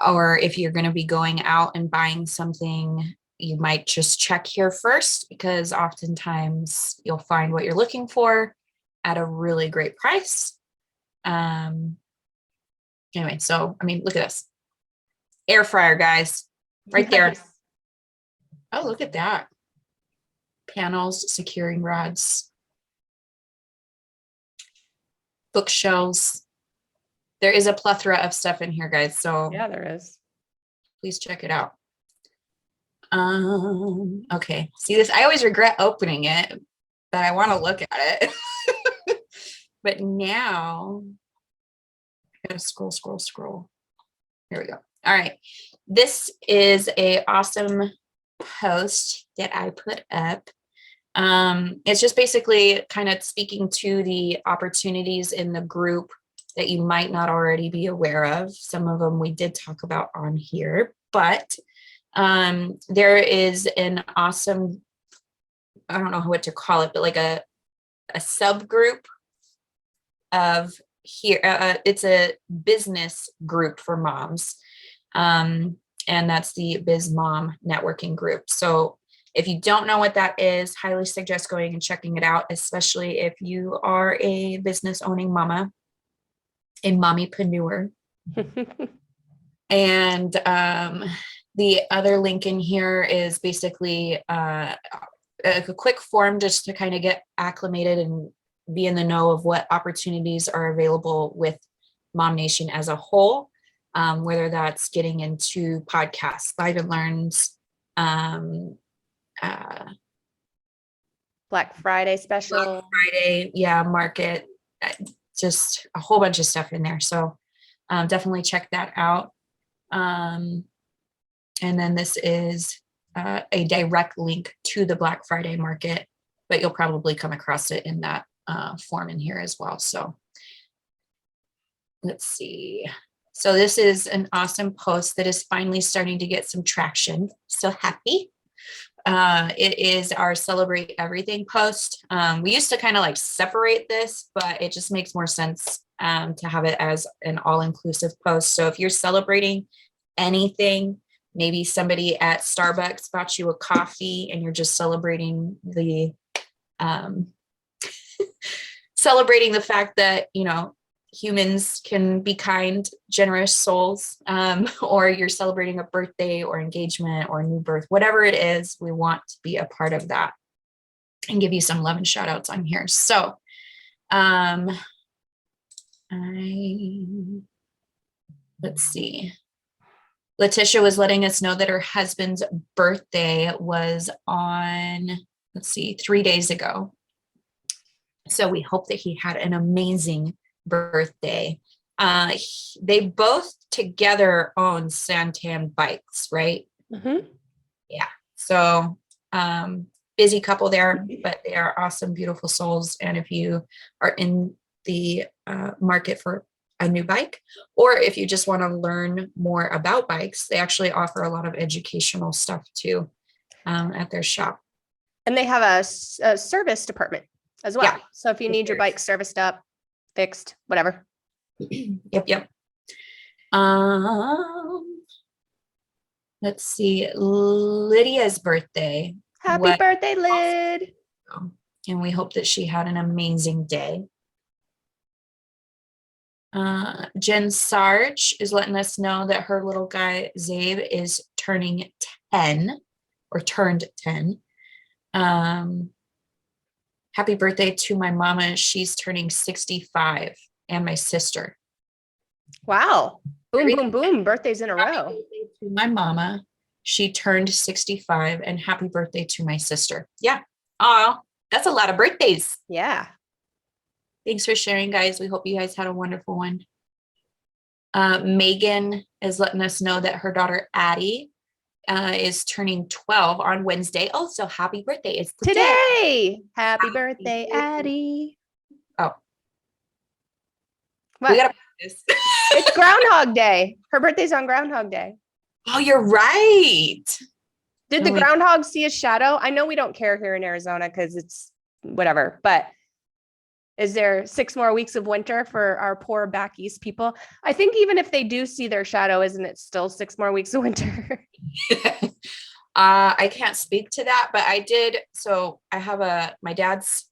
B: Or if you're going to be going out and buying something, you might just check here first, because oftentimes you'll find what you're looking for at a really great price. Anyway, so, I mean, look at this. Air fryer, guys, right there. Oh, look at that. Panels, securing rods, bookshelves. There is a plethora of stuff in here, guys. So
A: yeah, there is.
B: Please check it out. Okay. See this? I always regret opening it, but I want to look at it. But now I gotta scroll. Here we go. All right. This is a awesome post that I put up. It's just basically kind of speaking to the opportunities in the group that you might not already be aware of. Some of them we did talk about on here, but there is an awesome, I don't know what to call it, but like a subgroup of here. It's a business group for moms. And that's the Biz Mom networking group. So if you don't know what that is, highly suggest going and checking it out, especially if you are a business owning mama, a mommypreneur. And the other link in here is basically a quick form just to kind of get acclimated and be in the know of what opportunities are available with MOMnation as a whole, whether that's getting into podcasts, Live and Learns,
A: Black Friday special.
B: Black Friday, yeah, market, just a whole bunch of stuff in there. So definitely check that out. And then this is a direct link to the Black Friday market, but you'll probably come across it in that form in here as well. So let's see. So this is an awesome post that is finally starting to get some traction. So happy. It is our Celebrate Everything post. We used to kind of like separate this, but it just makes more sense to have it as an all-inclusive post. So if you're celebrating anything, maybe somebody at Starbucks bought you a coffee and you're just celebrating the celebrating the fact that, you know, humans can be kind, generous souls, or you're celebrating a birthday or engagement or a new birth, whatever it is, we want to be a part of that and give you some love and shout outs on here. So let's see. Letitia was letting us know that her husband's birthday was on, let's see, 3 days ago. So we hope that he had an amazing birthday. They both together own Santan bikes, right? Yeah. So busy couple there, but they are awesome, beautiful souls. And if you are in the market for a new bike, or if you just want to learn more about bikes, they actually offer a lot of educational stuff too at their shop.
A: And they have a service department as well.
B: Yeah.
A: So if you need your bike serviced up, fixed, whatever.
B: Yep. Let's see, Lydia's birthday.
A: Happy birthday, Lyd.
B: And we hope that she had an amazing day. Jen Sarge is letting us know that her little guy Zabe is turning 10 or turned 10. Happy birthday to my mama. She's turning 65, and my sister.
A: Wow. Boom, boom, boom. Birthdays in a row.
B: To my mama. She turned 65, and happy birthday to my sister. Yeah. Oh, that's a lot of birthdays.
A: Yeah.
B: Thanks for sharing, guys. We hope you guys had a wonderful one. Megan is letting us know that her daughter Addie is turning 12 on Wednesday. Oh, so happy birthday. It's
A: today. Happy birthday, Addie.
B: Oh.
A: What?
B: We gotta practice.
A: It's Groundhog Day. Her birthday's on Groundhog Day.
B: Oh, you're right.
A: Did the groundhog see a shadow? I know we don't care here in Arizona because it's whatever, but is there 6 more weeks of winter for our poor back east people? I think even if they do see their shadow, isn't it still 6 more weeks of winter?
B: I can't speak to that, but I did. So I have my dad's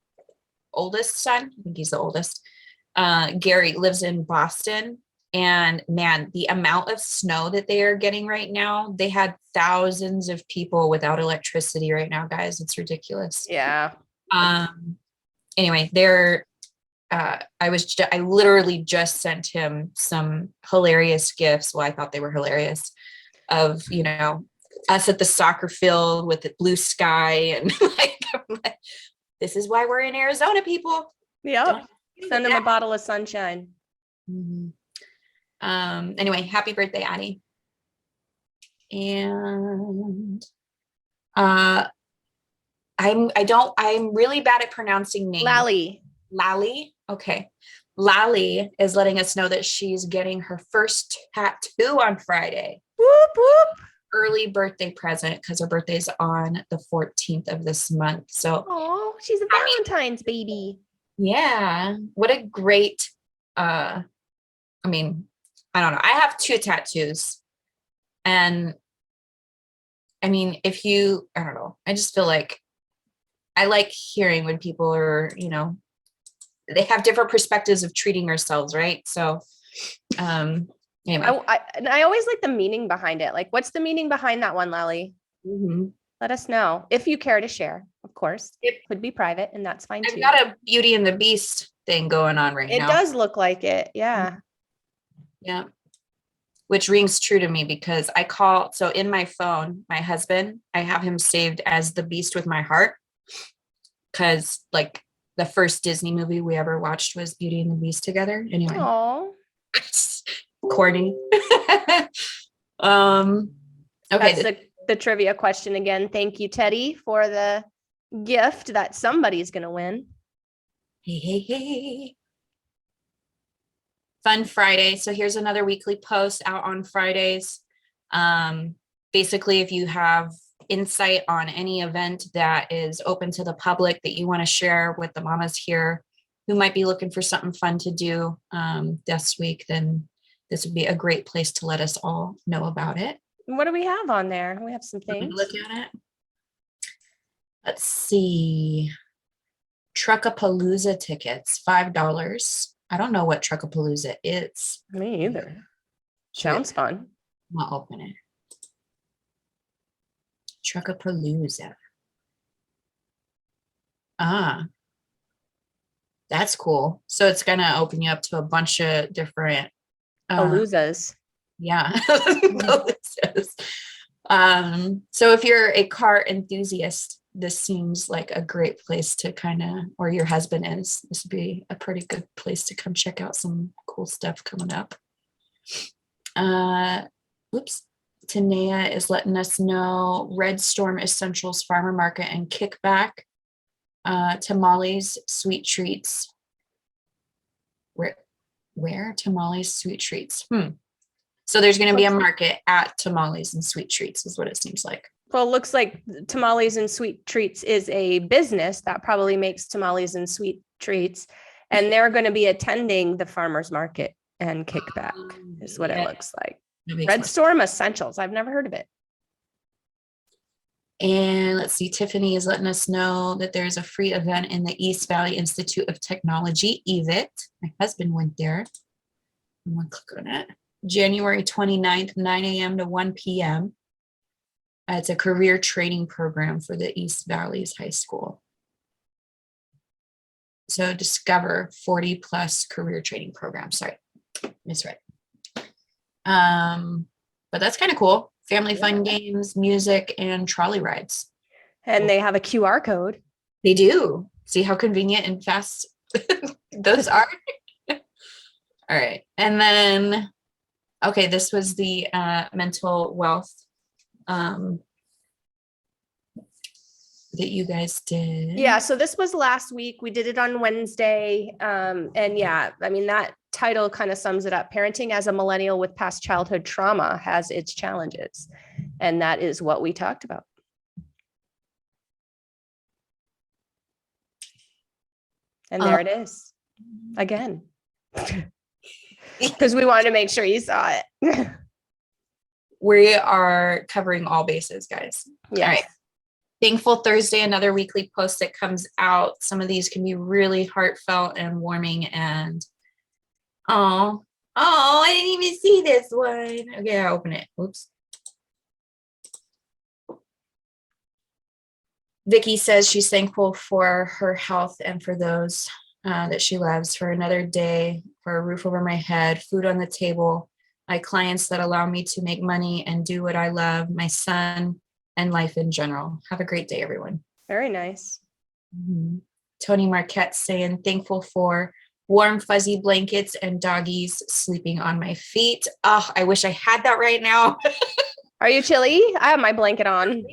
B: oldest son. I think he's the oldest. Gary lives in Boston. And man, the amount of snow that they are getting right now, they had thousands of people without electricity right now, guys. It's ridiculous.
A: Yeah.
B: Anyway, I literally just sent him some hilarious gifts. Well, I thought they were hilarious of, us at the soccer field with the blue sky and like, this is why we're in Arizona, people.
A: Yeah. Send them a bottle of sunshine.
B: Mm-hmm. Anyway, happy birthday, Addie. And I'm really bad at pronouncing names. Lally. Okay. Lally is letting us know that she's getting her first tattoo on Friday.
A: Whoop, whoop.
B: Early birthday present because her birthday's on the 14th of this month. So,
A: oh, she's a Valentine's baby.
B: Yeah. What a great, I don't know. I have 2 tattoos, and I mean, I don't know. I just feel like I like hearing when people are, they have different perspectives of treating ourselves, right? So, anyway.
A: I always like the meaning behind it. Like, what's the meaning behind that one, Lally?
B: Mm-hmm.
A: Let us know if you care to share. Of course, it could be private, and that's fine too.
B: I've got a Beauty and the Beast thing going on right now.
A: It does look like it. Yeah.
B: Yeah. Which rings true to me because so in my phone, my husband, I have him saved as the Beast with my heart. Cause like the first Disney movie we ever watched was Beauty and the Beast together. Anyway.
A: Aww.
B: Corny. Okay.
A: That's the trivia question again. Thank you, Teddy, for the gift that somebody's going to win.
B: Hey. Fun Friday. So here's another weekly post out on Fridays. Basically, if you have insight on any event that is open to the public that you want to share with the mamas here who might be looking for something fun to do this week, then this would be a great place to let us all know about it.
A: What do we have on there? We have some things.
B: Look at it. Let's see. Truckapalooza tickets, $5. I don't know what Truckapalooza is.
A: Me either. Sounds fun.
B: I'll open it. Truckapalooza. That's cool. So it's going to open you up to a bunch of different
A: paloozas.
B: Yeah. Paloozas. So if you're a car enthusiast, this seems like a great place to kind of, or your husband is, this would be a pretty good place to come check out some cool stuff coming up. Tanea is letting us know Red Storm Essentials Farmer Market and Kickback, tamales, sweet treats. Where tamales, sweet treats? So there's going to be a market at tamales and sweet treats is what it seems like.
A: Well, it looks like tamales and sweet treats is a business that probably makes tamales and sweet treats. And they're going to be attending the farmer's market and Kickback is what it looks like. Red Storm Essentials. I've never heard of it.
B: And let's see, Tiffany is letting us know that there's a free event in the East Valley Institute of Technology, EVIT. My husband went there. I'm going to click on it. January 29th, 9 a.m. to 1 p.m. It's a career training program for the East Valleys High School. So discover 40 plus career training program. Sorry, misread. But that's kind of cool. Family fun games, music, and trolley rides.
A: And they have a QR code.
B: They do. See how convenient and fast those are? All right. And then, okay, this was the mental wealth that you guys did.
A: Yeah, so this was last week. We did it on Wednesday. And yeah, I mean, that title kind of sums it up. Parenting as a millennial with past childhood trauma has its challenges. And that is what we talked about. And there it is again, because we wanted to make sure you saw it.
B: We are covering all bases, guys.
A: Yeah.
B: All right. Thankful Thursday, another weekly post that comes out. Some of these can be really heartfelt and warming and I didn't even see this one. Okay, I'll open it. Oops. Vicky says she's thankful for her health and for those that she loves, for another day, for a roof over my head, food on the table, my clients that allow me to make money and do what I love, my son, and life in general. Have a great day, everyone.
A: Very nice.
B: Mm-hmm. Tony Marquette saying thankful for warm, fuzzy blankets and doggies sleeping on my feet. Oh, I wish I had that right now.
A: Are you chilly? I have my blanket on.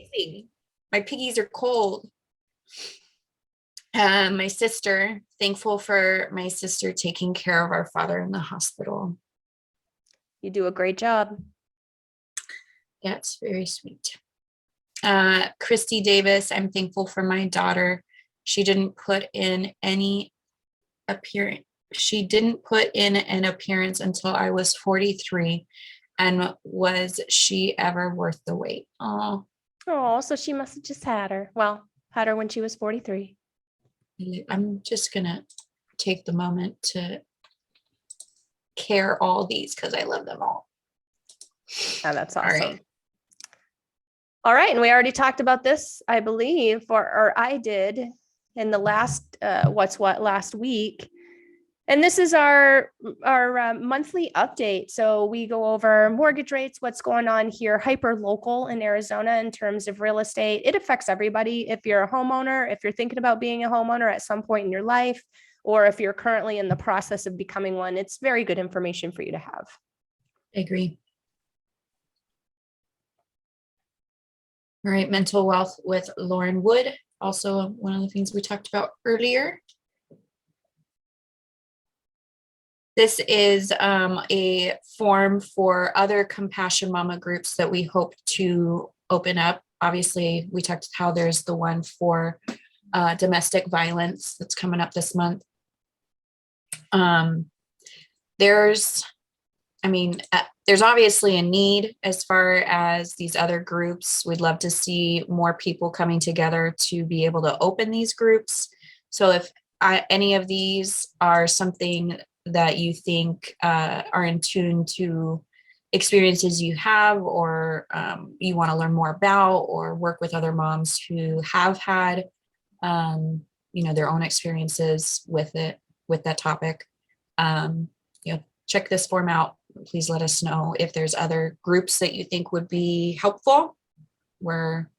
B: My piggies are cold. My sister, thankful for my sister taking care of our father in the hospital.
A: You do a great job.
B: Yeah, it's very sweet. Christy Davis, I'm thankful for my daughter. She didn't put in an appearance until I was 43. And was she ever worth the wait? Oh,
A: so she must have just had her. Well, had her when she was 43.
B: I'm just gonna take the moment to care all these because I love them all.
A: Oh, that's awesome. All right. And we already talked about this, I believe, or I did in the last last week. And this is our monthly update. So we go over mortgage rates, what's going on here, hyper local in Arizona in terms of real estate. It affects everybody. If you're a homeowner, if you're thinking about being a homeowner at some point in your life, or if you're currently in the process of becoming one, it's very good information for you to have.
B: I agree. All right, mental wealth with Lauren Wood. Also one of the things we talked about earlier. This is a form for other Compassion Mama groups that we hope to open up. Obviously, we talked how there's the one for domestic violence that's coming up this month. There's obviously a need as far as these other groups. We'd love to see more people coming together to be able to open these groups. So if any of these are something that you think are in tune to experiences you have, or you want to learn more about, or work with other moms who have had, their own experiences with that topic, check this form out. Please let us know if there's other groups that you think would be helpful. We're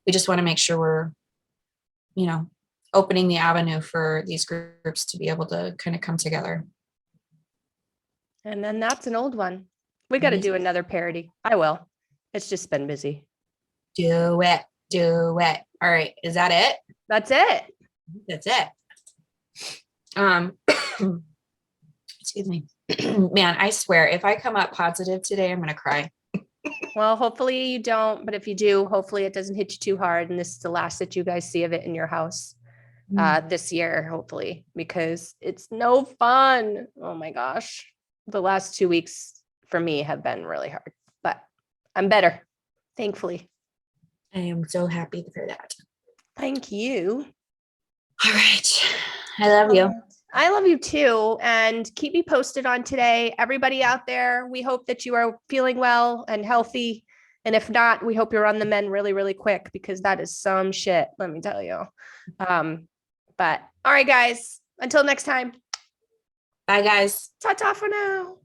B: we just want to make sure we're, you know, opening the avenue for these groups to be able to kind of come together.
A: And then that's an old one. We got to do another parody. I will. It's just been busy.
B: Do it. Do it. All right. Is that it?
A: That's it.
B: That's it. Excuse me. Man, I swear, if I come up positive today, I'm going to cry.
A: Well, hopefully you don't, but if you do, hopefully it doesn't hit you too hard. And this is the last that you guys see of it in your house this year, hopefully, because it's no fun. Oh my gosh. The last 2 weeks for me have been really hard, but I'm better, thankfully.
B: I am so happy for that.
A: Thank you.
B: All right. I love you.
A: I love you too. And keep me posted on today. Everybody out there, we hope that you are feeling well and healthy. And if not, we hope you're on the mend really, really quick, because that is some shit, let me tell you. But all right, guys, until next time.
B: Bye, guys.
A: Ta-ta for now.